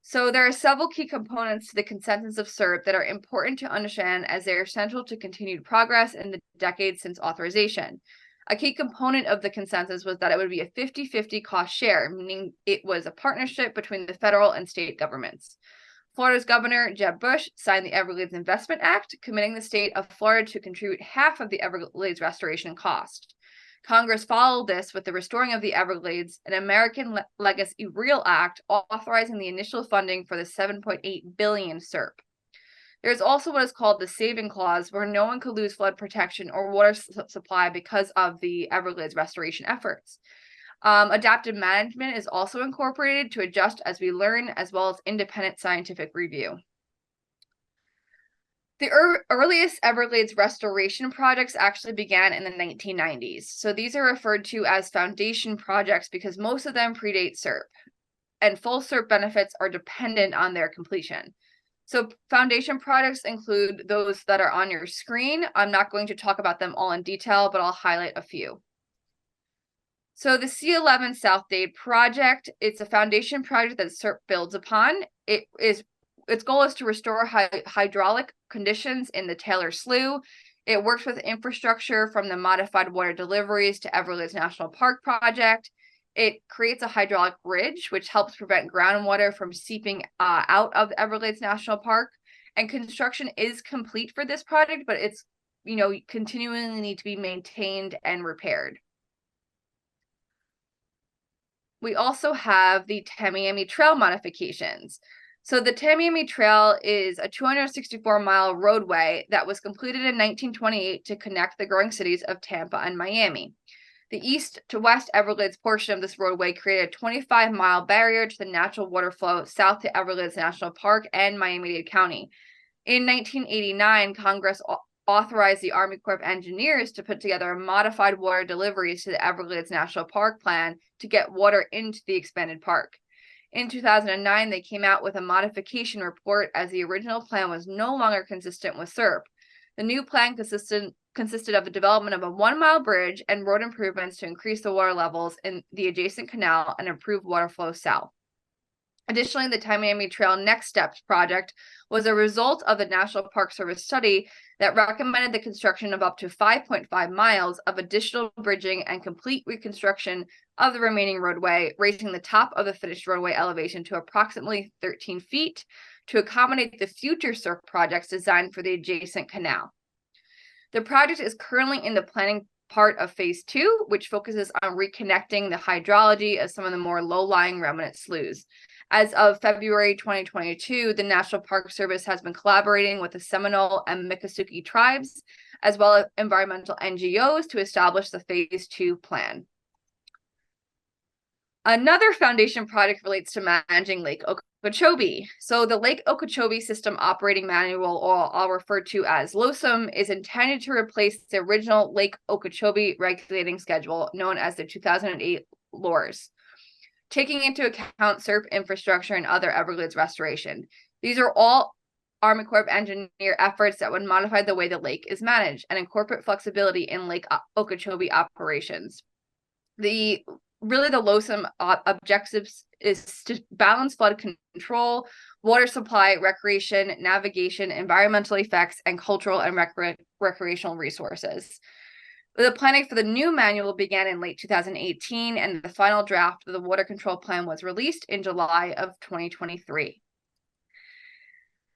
S3: So there are several key components to the consensus of SURF that are important to understand, as they are central to continued progress in the decades since authorization. A key component of the consensus was that it would be a 50-50 cost share, meaning it was a partnership between the federal and state governments. Florida's Governor Jeb Bush signed the Everglades Investment Act, committing the state of Florida to contribute half of the Everglades restoration cost. Congress followed this with the Restoring of the Everglades, an American Legacy Real Act authorizing the initial funding for the 7.8 billion SERP. There's also what is called the saving clause, where no one could lose flood protection or water supply because of the Everglades restoration efforts. Adaptive management is also incorporated to adjust as we learn, as well as independent scientific review. The earliest Everglades restoration projects actually began in the 1990s. So these are referred to as foundation projects because most of them predate SERP, and full SERP benefits are dependent on their completion. So foundation projects include those that are on your screen. I'm not going to talk about them all in detail, but I'll highlight a few. So the C11 South Dade project, it's a foundation project that SERP builds upon. Its goal is to restore hydraulic conditions in the Taylor Slough. It works with infrastructure from the Modified Water Deliveries to Everglades National Park project. It creates a hydraulic bridge, which helps prevent groundwater from seeping out of the Everglades National Park. And construction is complete for this project, but it's, continually need to be maintained and repaired. We also have the Tamiami Trail modifications. So the Tamiami Trail is a 264-mile roadway that was completed in 1928 to connect the growing cities of Tampa and Miami. The east to west Everglades portion of this roadway created a 25-mile barrier to the natural water flow south to Everglades National Park and Miami-Dade County. In 1989, Congress authorized the Army Corps of Engineers to put together a modified water deliveries to the Everglades National Park plan to get water into the expanded park. In 2009, they came out with a modification report as the original plan was no longer consistent with SERP. The new plan consisted of the development of a 1-mile bridge and road improvements to increase the water levels in the adjacent canal and improve water flow south. Additionally, the Tamiami Trail Next Steps project was a result of the National Park Service study that recommended the construction of up to 5.5 miles of additional bridging and complete reconstruction of the remaining roadway, raising the top of the finished roadway elevation to approximately 13 feet to accommodate the future SERP projects designed for the adjacent canal. The project is currently in the planning part of phase 2, which focuses on reconnecting the hydrology of some of the more low-lying remnant sloughs. As of February 2022, the National Park Service has been collaborating with the Seminole and Miccosukee tribes, as well as environmental NGOs, to establish the phase 2 plan. Another foundation project relates to managing Lake Okeechobee. So the Lake Okeechobee System Operating Manual, or I'll refer to as LOSOM, is intended to replace the original Lake Okeechobee regulating schedule known as the 2008 LORS, taking into account SERP infrastructure and other Everglades restoration. These are all Army Corps of Engineer efforts that would modify the way the lake is managed and incorporate flexibility in Lake Okeechobee operations. The LOSOM objectives is to balance flood control, water supply, recreation, navigation, environmental effects, and cultural and recreational resources. The planning for the new manual began in late 2018, and the final draft of the water control plan was released in July of 2023.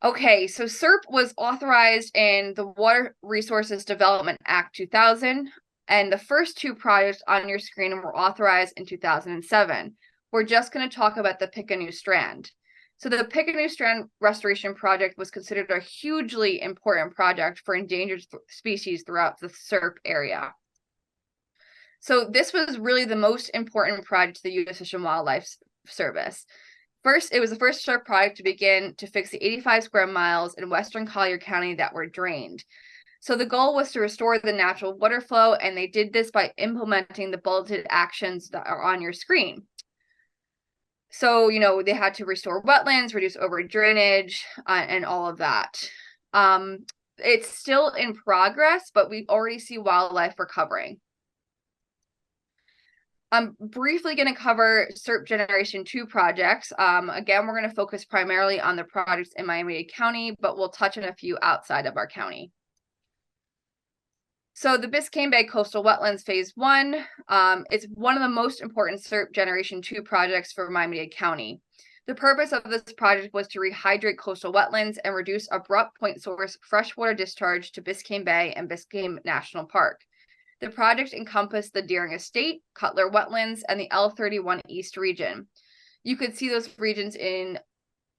S3: Okay, so SERP was authorized in the Water Resources Development Act 2000, and the first 2 projects on your screen were authorized in 2007. We're just going to talk about the Pick a New Strand. So the Pick a New Strand Restoration Project was considered a hugely important project for endangered species throughout the SERP area. So this was really the most important project to the U.S. Fish and Wildlife Service. First, it was the first SERP project to begin to fix the 85 square miles in western Collier County that were drained. So the goal was to restore the natural water flow, and they did this by implementing the bulleted actions that are on your screen. So, they had to restore wetlands, reduce over drainage, and all of that. It's still in progress, but we already see wildlife recovering. I'm briefly going to cover SERP Generation 2 projects. Again, we're going to focus primarily on the projects in Miami-Dade County, but we'll touch on a few outside of our county. So the Biscayne Bay Coastal Wetlands Phase 1, it's one of the most important SERP Generation 2 projects for Miami-Dade County. The purpose of this project was to rehydrate coastal wetlands and reduce abrupt point source freshwater discharge to Biscayne Bay and Biscayne National Park. The project encompassed the Deering Estate, Cutler Wetlands, and the L31 East region. You could see those regions in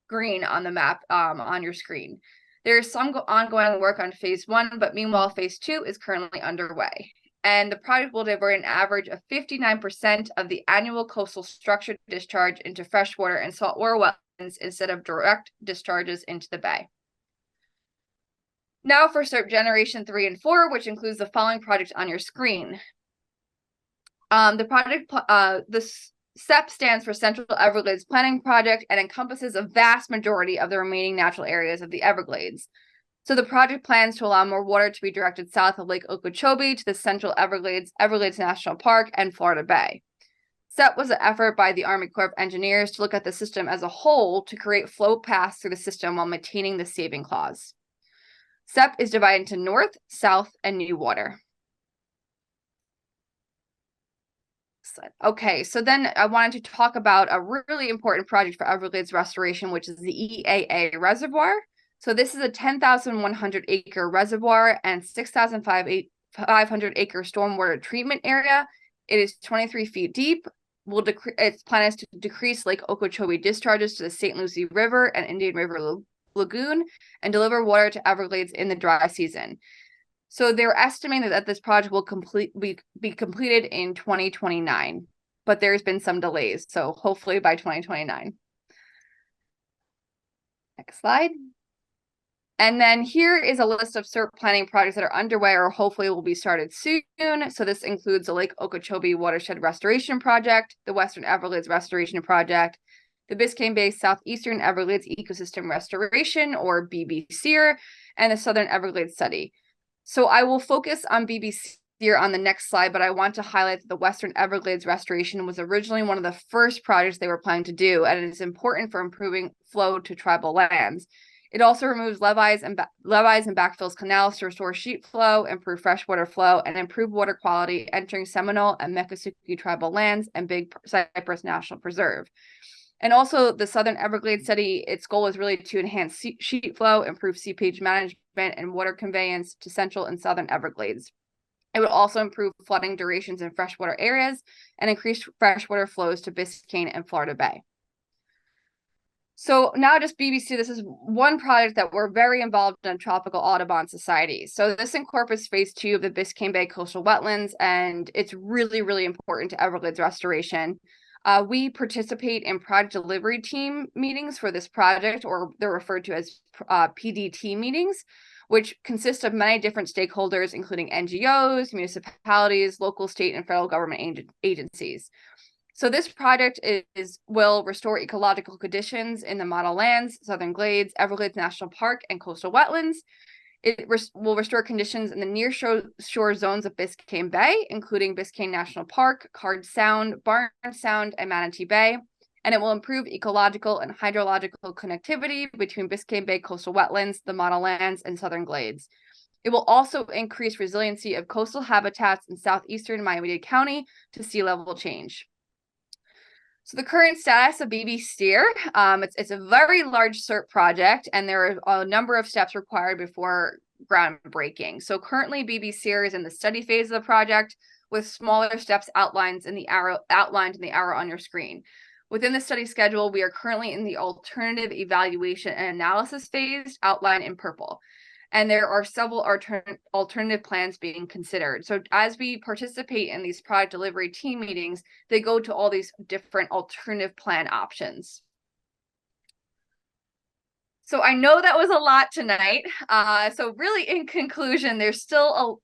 S3: green on the map on your screen. There is some ongoing work on phase 1, but meanwhile, phase 2 is currently underway. And the project will divert an average of 59% of the annual coastal structure discharge into freshwater and saltwater wetlands instead of direct discharges into the bay. Now for SERP Generation 3 and 4, which includes the following projects on your screen. The SEP stands for Central Everglades Planning Project and encompasses a vast majority of the remaining natural areas of the Everglades. So the project plans to allow more water to be directed south of Lake Okeechobee to the Central Everglades, Everglades National Park, and Florida Bay. SEP was an effort by the Army Corps of Engineers to look at the system as a whole to create flow paths through the system while maintaining the saving clause. SEP is divided into North, South, and New Water. Okay, so then I wanted to talk about a really important project for Everglades restoration, which is the EAA Reservoir. So this is a 10,100 acre reservoir and 6,500 acre stormwater treatment area. It is 23 feet deep. Its plan is to decrease Lake Okeechobee discharges to the St. Lucie River and Indian River Lagoon and deliver water to Everglades in the dry season. So they're estimating that this project will be completed in 2029, but there's been some delays. So hopefully by 2029. Next slide. And then here is a list of SERP planning projects that are underway or hopefully will be started soon. So this includes the Lake Okeechobee Watershed Restoration Project, the Western Everglades Restoration Project, the Biscayne Bay Southeastern Everglades Ecosystem Restoration, or BBSEER, and the Southern Everglades Study. So I will focus on BBSEER on the next slide, but I want to highlight that the Western Everglades Restoration was originally one of the first projects they were planning to do, and it is important for improving flow to tribal lands. It also removes levees and backfills canals to restore sheet flow, improve freshwater flow, and improve water quality entering Seminole and Miccosukee tribal lands and Big Cypress National Preserve. And also the Southern Everglades Study, its goal is really to enhance sheet flow, improve seepage management, and water conveyance to Central and Southern Everglades. It would also improve flooding durations in freshwater areas and increase freshwater flows to Biscayne and Florida Bay. So now just BBC, this is one project that we're very involved in Tropical Audubon Society. So this incorporates phase 2 of the Biscayne Bay coastal wetlands, and it's really, really important to Everglades restoration. We participate in project delivery team meetings for this project, or they're referred to as PDT meetings, which consist of many different stakeholders, including NGOs, municipalities, local, state, and federal government agencies. So this project will restore ecological conditions in the model lands, Southern Glades, Everglades National Park, and coastal wetlands. It will restore conditions in the near shore zones of Biscayne Bay, including Biscayne National Park, Card Sound, Barn Sound, and Manatee Bay. And it will improve ecological and hydrological connectivity between Biscayne Bay coastal wetlands, the model lands, and Southern Glades. It will also increase resiliency of coastal habitats in southeastern Miami-Dade County to sea level change. So the current status of BBSEER, it's a very large SERP project, and there are a number of steps required before groundbreaking. So currently BBSEER is in the study phase of the project, with smaller steps outlined in the arrow on your screen. Within the study schedule, we are currently in the alternative evaluation and analysis phase, outlined in purple. And there are several alternative plans being considered. So as we participate in these product delivery team meetings, they go to all these different alternative plan options. So I know that was a lot tonight. So really, in conclusion, there's still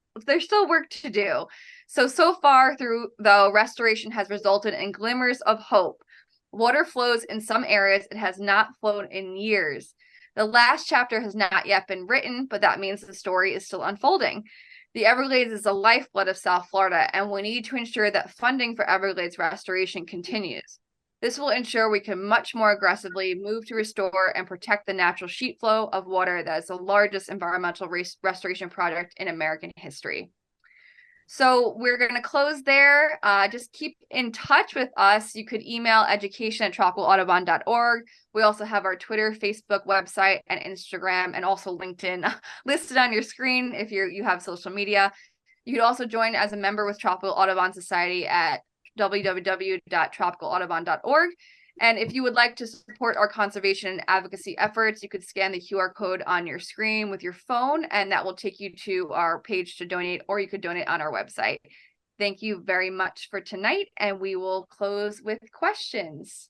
S3: work to do. So far through, though, restoration has resulted in glimmers of hope. Water flows in some areas it has not flowed in years. The last chapter has not yet been written, but that means the story is still unfolding. The Everglades is the lifeblood of South Florida, and we need to ensure that funding for Everglades restoration continues. This will ensure we can much more aggressively move to restore and protect the natural sheet flow of water that is the largest environmental restoration project in American history. So we're going to close there. Just keep in touch with us. You could email education@tropicalaudubon.org. We also have our Twitter, Facebook, website, and Instagram, and also LinkedIn listed on your screen if you have social media. You could also join as a member with Tropical Audubon Society at www.tropicalaudubon.org. And if you would like to support our conservation and advocacy efforts, you could scan the QR code on your screen with your phone, and that will take you to our page to donate, or you could donate on our website. Thank you very much for tonight, and we will close with questions.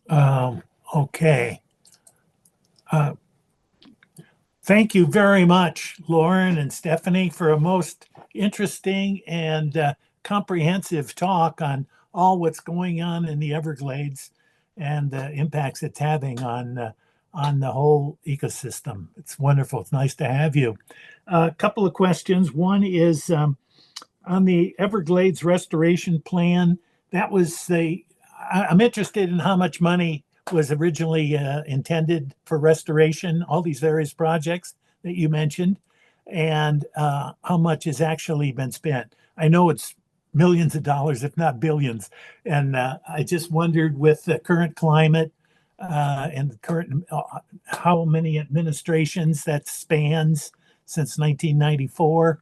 S1: Okay. Thank you very much, Lauren and Stephanie, for a most interesting and comprehensive talk on all what's going on in the Everglades and the impacts it's having on the whole ecosystem. It's wonderful. It's nice to have you. A couple of questions. One is on the Everglades restoration plan. That was I'm interested in how much money was originally intended for restoration, all these various projects that you mentioned, and how much has actually been spent. I know it's millions of dollars, if not billions. And I just wondered, with the current climate and the current, how many administrations that spans since 1994.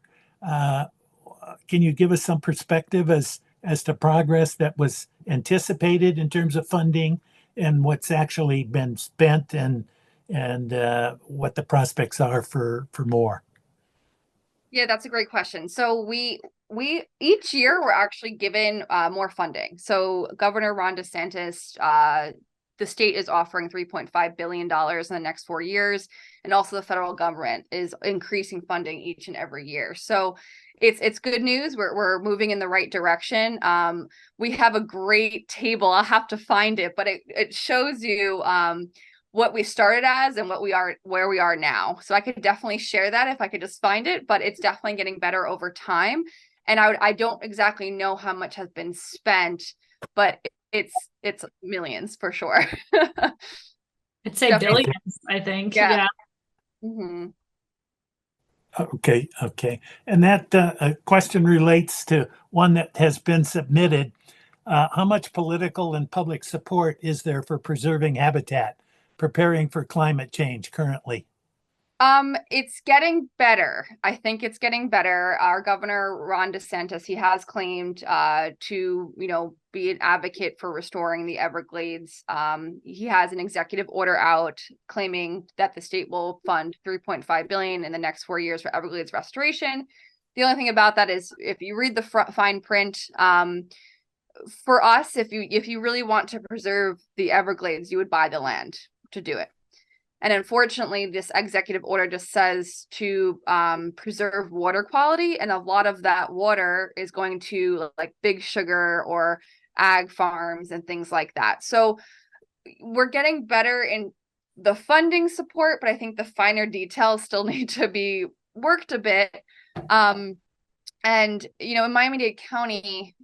S1: Can you give us some perspective as to progress that was anticipated in terms of funding and what's actually been spent, and what the prospects are for more?
S3: Yeah, that's a great question. So we each year we're actually given more funding. So Governor Ron DeSantis, the state is offering $3.5 billion in the next 4 years, and also the federal government is increasing funding each and every year. So it's good news. We're moving in the right direction. We have a great table. I'll have to find it, but it shows you what we started as and where we are now. So I could definitely share that if I could just find it, but it's definitely getting better over time. And I don't exactly know how much has been spent, but it's millions for sure.
S2: I'd say billions, I think. Yeah.
S3: Mm-hmm.
S1: Okay. And that question relates to one that has been submitted. How much political and public support is there for preserving habitat, preparing for climate change currently?
S3: It's getting better. I think it's getting better. Our governor, Ron DeSantis, he has claimed to, be an advocate for restoring the Everglades. He has an executive order out claiming that the state will fund $3.5 billion in the next 4 years for Everglades restoration. The only thing about that is, if you read the fine print, for us, if you really want to preserve the Everglades, you would buy the land to do it. And unfortunately, this executive order just says to preserve water quality. And a lot of that water is going to like Big Sugar or ag farms and things like that. So we're getting better in the funding support, but I think the finer details still need to be worked a bit. And, in Miami-Dade County,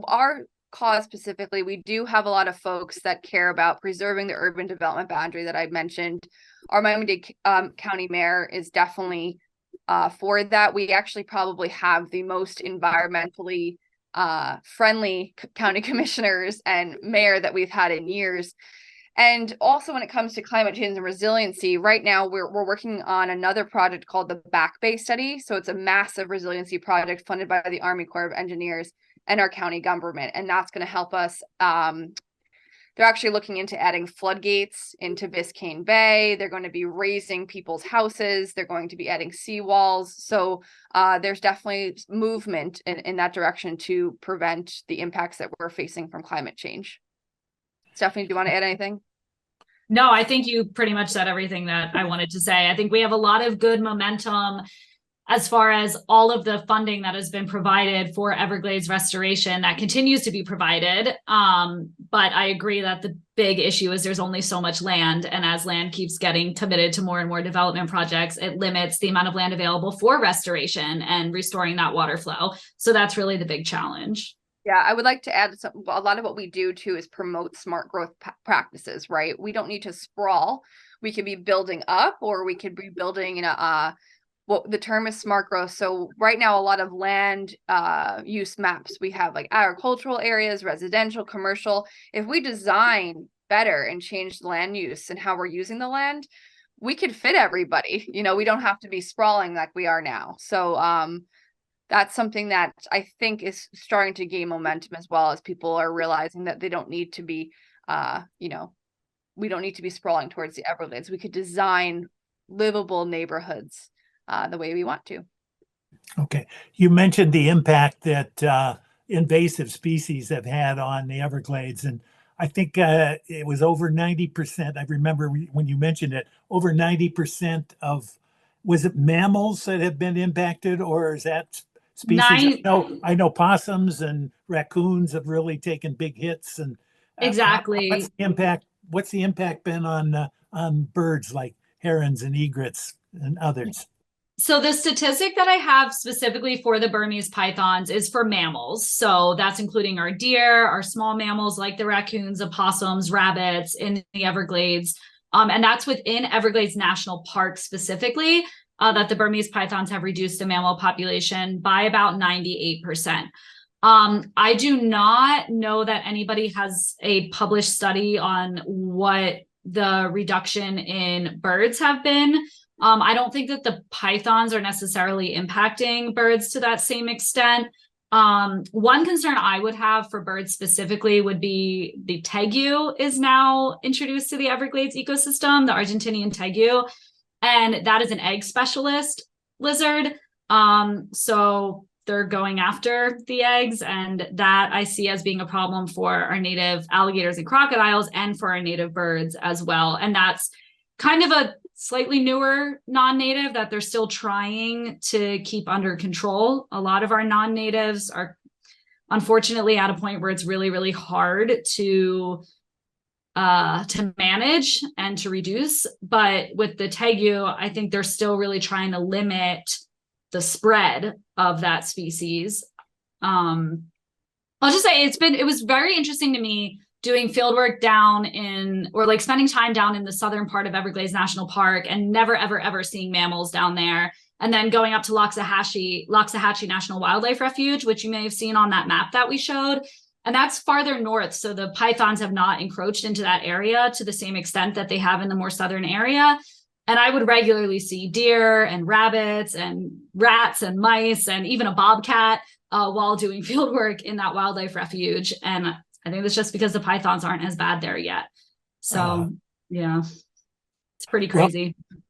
S3: our cause specifically, we do have a lot of folks that care about preserving the urban development boundary that I mentioned. Our Miami-Dade County mayor is definitely for that. We actually probably have the most environmentally friendly county commissioners and mayor that we've had in years. And also, when it comes to climate change and resiliency, right now we're working on another project called the Back Bay Study. So it's a massive resiliency project funded by the Army Corps of Engineers and our county government, and that's going to help us. They're actually looking into adding floodgates into Biscayne Bay. They're going to be raising people's houses. They're going to be adding seawalls. So there's definitely movement in that direction to prevent the impacts that we're facing from climate change. Stephanie, do you want to add anything?
S2: No, I think you pretty much said everything that I wanted to say. I think we have a lot of good momentum as far as all of the funding that has been provided for Everglades restoration that continues to be provided. But I agree that the big issue is there's only so much land. And as land keeps getting committed to more and more development projects, it limits the amount of land available for restoration and restoring that water flow. So that's really the big challenge.
S3: Yeah, I would like to add a lot of what we do too is promote smart growth practices, right? We don't need to sprawl. We could be building up, or we could be building in the term is smart growth. So right now, a lot of land use maps, we have like agricultural areas, residential, commercial. If we design better and change the land use and how we're using the land, we could fit everybody. We don't have to be sprawling like we are now. So that's something that I think is starting to gain momentum, as well as people are realizing that they don't need to be, we don't need to be sprawling towards the Everglades. We could design livable neighborhoods the way we want to.
S1: Okay. You mentioned the impact that invasive species have had on the Everglades. And I think it was over 90%. I remember when you mentioned it, over 90% of, was it mammals that have been impacted, or is that species? I know possums and raccoons have really taken big hits. And
S2: Exactly.
S1: What's the impact been on birds like herons and egrets and others?
S2: So the statistic that I have specifically for the Burmese pythons is for mammals. So that's including our deer, our small mammals like the raccoons, the possums, rabbits in the Everglades. And that's within Everglades National Park specifically, that the Burmese pythons have reduced the mammal population by about 98%. I do not know that anybody has a published study on what the reduction in birds have been. I don't think that the pythons are necessarily impacting birds to that same extent. One concern I would have for birds specifically would be the tegu is now introduced to the Everglades ecosystem, the Argentinian tegu, and that is an egg specialist lizard. So they're going after the eggs, and that I see as being a problem for our native alligators and crocodiles and for our native birds as well. And that's kind of a slightly newer non-native that they're still trying to keep under control. A lot of our non-natives are unfortunately at a point where it's really, really hard to manage and to reduce. But with the tegu, I think they're still really trying to limit the spread of that species. I'll just say it was very interesting to me doing field work down in, or like spending time down in the southern part of Everglades National Park and never, ever, ever seeing mammals down there. And then going up to Loxahatchee National Wildlife Refuge, which you may have seen on that map that we showed. And that's farther north. So the pythons have not encroached into that area to the same extent that they have in the more southern area. And I would regularly see deer and rabbits and rats and mice and even a bobcat while doing field work in that wildlife refuge. And I think that's just because the pythons aren't as bad there yet. So, yeah, it's pretty crazy.
S1: Well,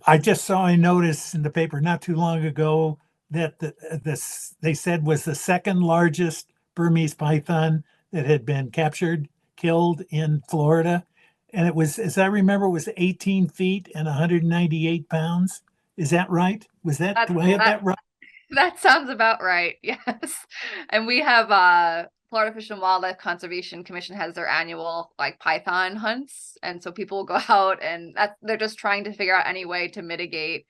S1: I just saw a notice in the paper not too long ago that this they said was the second largest Burmese python that had been killed in Florida. And it was, as I remember, it was 18 feet and 198 pounds. Is that right? Do I have that right?
S3: That sounds about right. Yes. And we have Florida Fish and Wildlife Conservation Commission has their annual python hunts. And so people will go out and they're just trying to figure out any way to mitigate.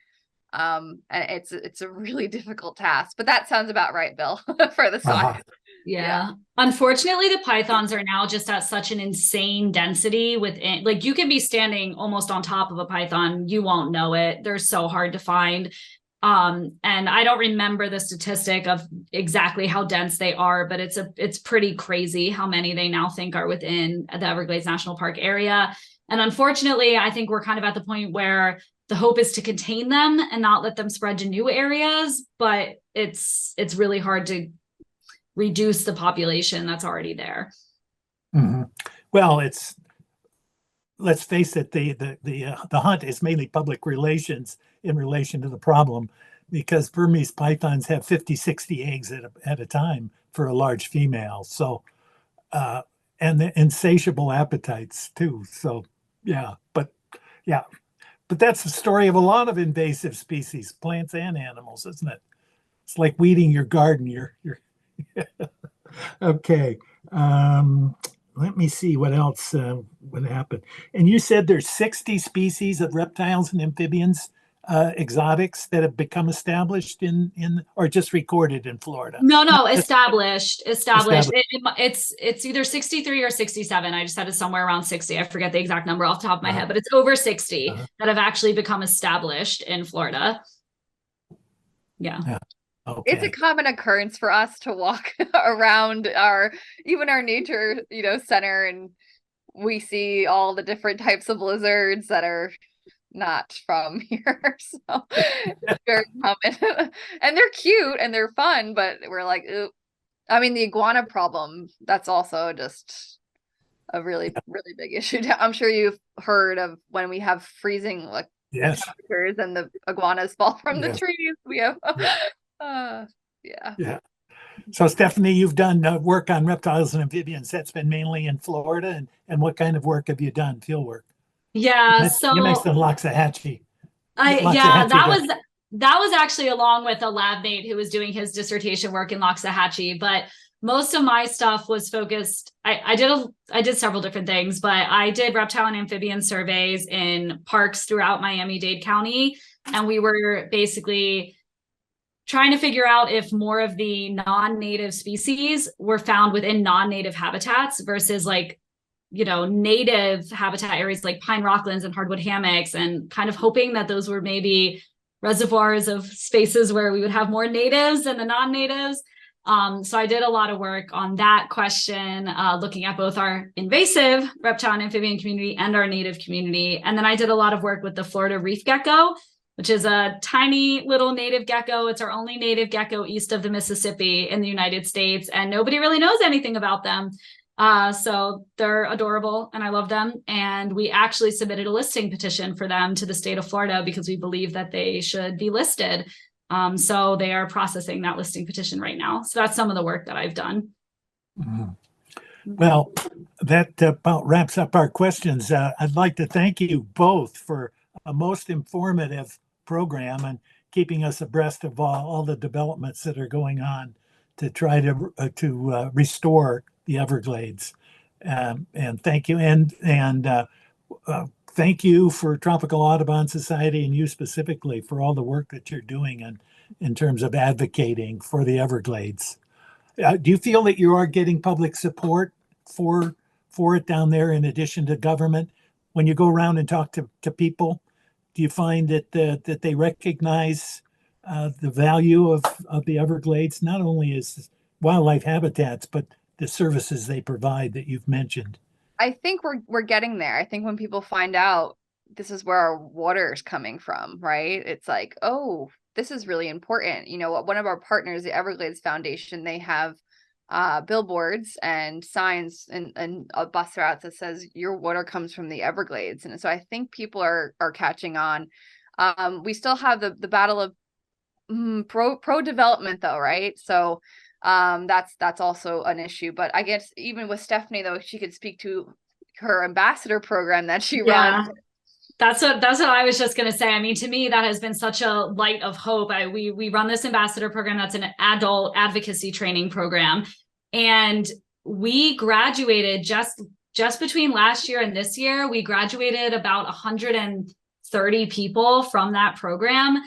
S3: And it's a really difficult task, but that sounds about right, Bill, for the size.
S2: Yeah. Unfortunately, the pythons are now just at such an insane density within, you can be standing almost on top of a python. You won't know it. They're so hard to find. And I don't remember the statistic of exactly how dense they are, but it's pretty crazy how many they now think are within the Everglades National Park area. And unfortunately, I think we're kind of at the point where the hope is to contain them and not let them spread to new areas, but it's really hard to reduce the population that's already there.
S1: Mm-hmm. Well, let's face it, the hunt is mainly public relations in relation to the problem, because Burmese pythons have 50, 60 eggs at a time for a large female. So, and the insatiable appetites too. So, but that's the story of a lot of invasive species, plants and animals, isn't it? It's like weeding your garden. You're okay. Let me see what else would happen. And you said there's 60 species of reptiles and amphibians, exotics, that have become established in or just recorded in Florida.
S2: No, established. It's either 63 or 67. I just had it somewhere around 60. I forget the exact number off the top of my head, but it's over 60 that have actually become established in Florida. Yeah.
S1: Okay.
S3: It's a common occurrence for us to walk around even our nature, center, and we see all the different types of lizards that are not from here. So it's very common. And they're cute and they're fun, but we're like, ooh. I mean, the iguana problem, that's also just a really, really big issue. I'm sure you've heard of when we have freezing like
S1: Yes.
S3: temperatures and the iguanas fall from the
S1: Yes.
S3: trees. We have,
S1: Yeah.
S3: yeah.
S1: Yeah. So Stephanie, you've done work on reptiles and amphibians. That's been mainly in Florida. And what kind of work have you done? Field work?
S2: Yeah,
S1: You
S2: so
S1: mentioned Loxahatchee.
S2: yeah,
S1: Loxahatchee.
S2: that was actually along with a lab mate who was doing his dissertation work in Loxahatchee, but most of my stuff was focused. I did several different things, but I did reptile and amphibian surveys in parks throughout Miami-Dade County, and we were basically trying to figure out if more of the non-native species were found within non-native habitats versus like, native habitat areas like pine rocklands and hardwood hammocks, and kind of hoping that those were maybe reservoirs of spaces where we would have more natives than the non-natives. So I did a lot of work on that question, looking at both our invasive reptile and amphibian community and our native community. And then I did a lot of work with the Florida reef gecko, which is a tiny little native gecko. It's our only native gecko east of the Mississippi in the United States, and nobody really knows anything about them. So they're adorable and I love them. And we actually submitted a listing petition for them to the state of Florida because we believe that they should be listed. So they are processing that listing petition right now. So that's some of the work that I've done.
S1: Mhm. Well, that about wraps up our questions. I'd like to thank you both for a most informative program and keeping us abreast of all the developments that are going on to try to restore the Everglades. And thank you. And thank you for Tropical Audubon Society and you specifically for all the work that you're doing in terms of advocating for the Everglades. Do you feel that you are getting public support for it down there in addition to government? When you go around and talk to people, do you find that they recognize the value of the Everglades, not only as wildlife habitats, but the services they provide that you've mentioned?
S3: I think we're getting there. I think when people find out this is where our water is coming from, right? It's like, oh, this is really important. One of our partners, the Everglades Foundation, they have billboards and signs and bus routes that says your water comes from the Everglades. And so I think people are catching on. We still have the battle of pro development though, right? So that's also an issue. But I guess even with Stephanie though, she could speak to her ambassador program that she runs.
S2: That's what I was just going to say. I mean, to me, that has been such a light of hope. We run this ambassador program that's an adult advocacy training program, and we graduated just between last year and this year. We graduated about 130 people from that program,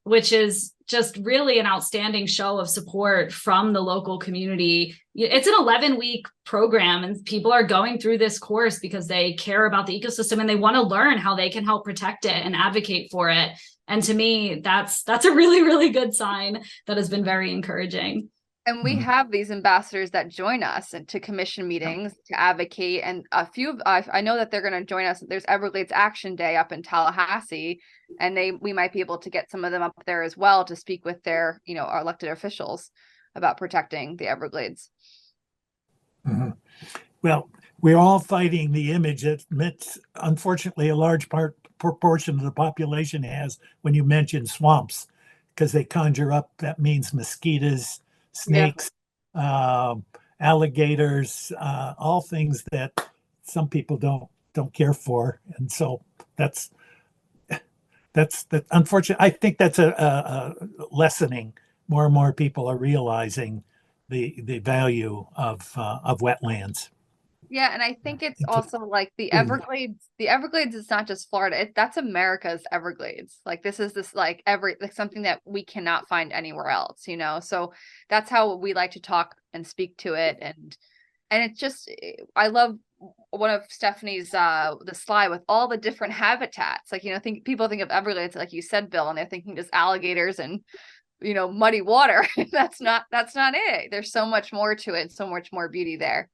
S2: which is just really an outstanding show of support from the local community. It's an 11-week program, and people are going through this course because they care about the ecosystem and they want to learn how they can help protect it and advocate for it. And to me, that's a really, really good sign that has been very encouraging.
S3: And we have these ambassadors that join us and to commission meetings to advocate. And a few I know that they're going to join us. There's Everglades Action Day up in Tallahassee, and we might be able to get some of them up there as well to speak with their, our elected officials about protecting the Everglades.
S1: Mm-hmm. Well, we're all fighting the image that unfortunately a large proportion of the population has when you mention swamps, because they conjure up, that means mosquitoes, snakes, alligators, all things that some people don't care for. And so that's unfortunate. I think that's a lessening. More and more people are realizing the value of wetlands.
S3: Yeah, and I think it's also like the Everglades. The Everglades is not just Florida. That's America's Everglades. Like this is like something that we cannot find anywhere else, So that's how we like to talk and speak to it. And it's just, I love one of Stephanie's the slide with all the different habitats. Like, people think of Everglades, like you said, Bill, and they're thinking just alligators and muddy water. That's not it. There's so much more to it, so much more beauty there.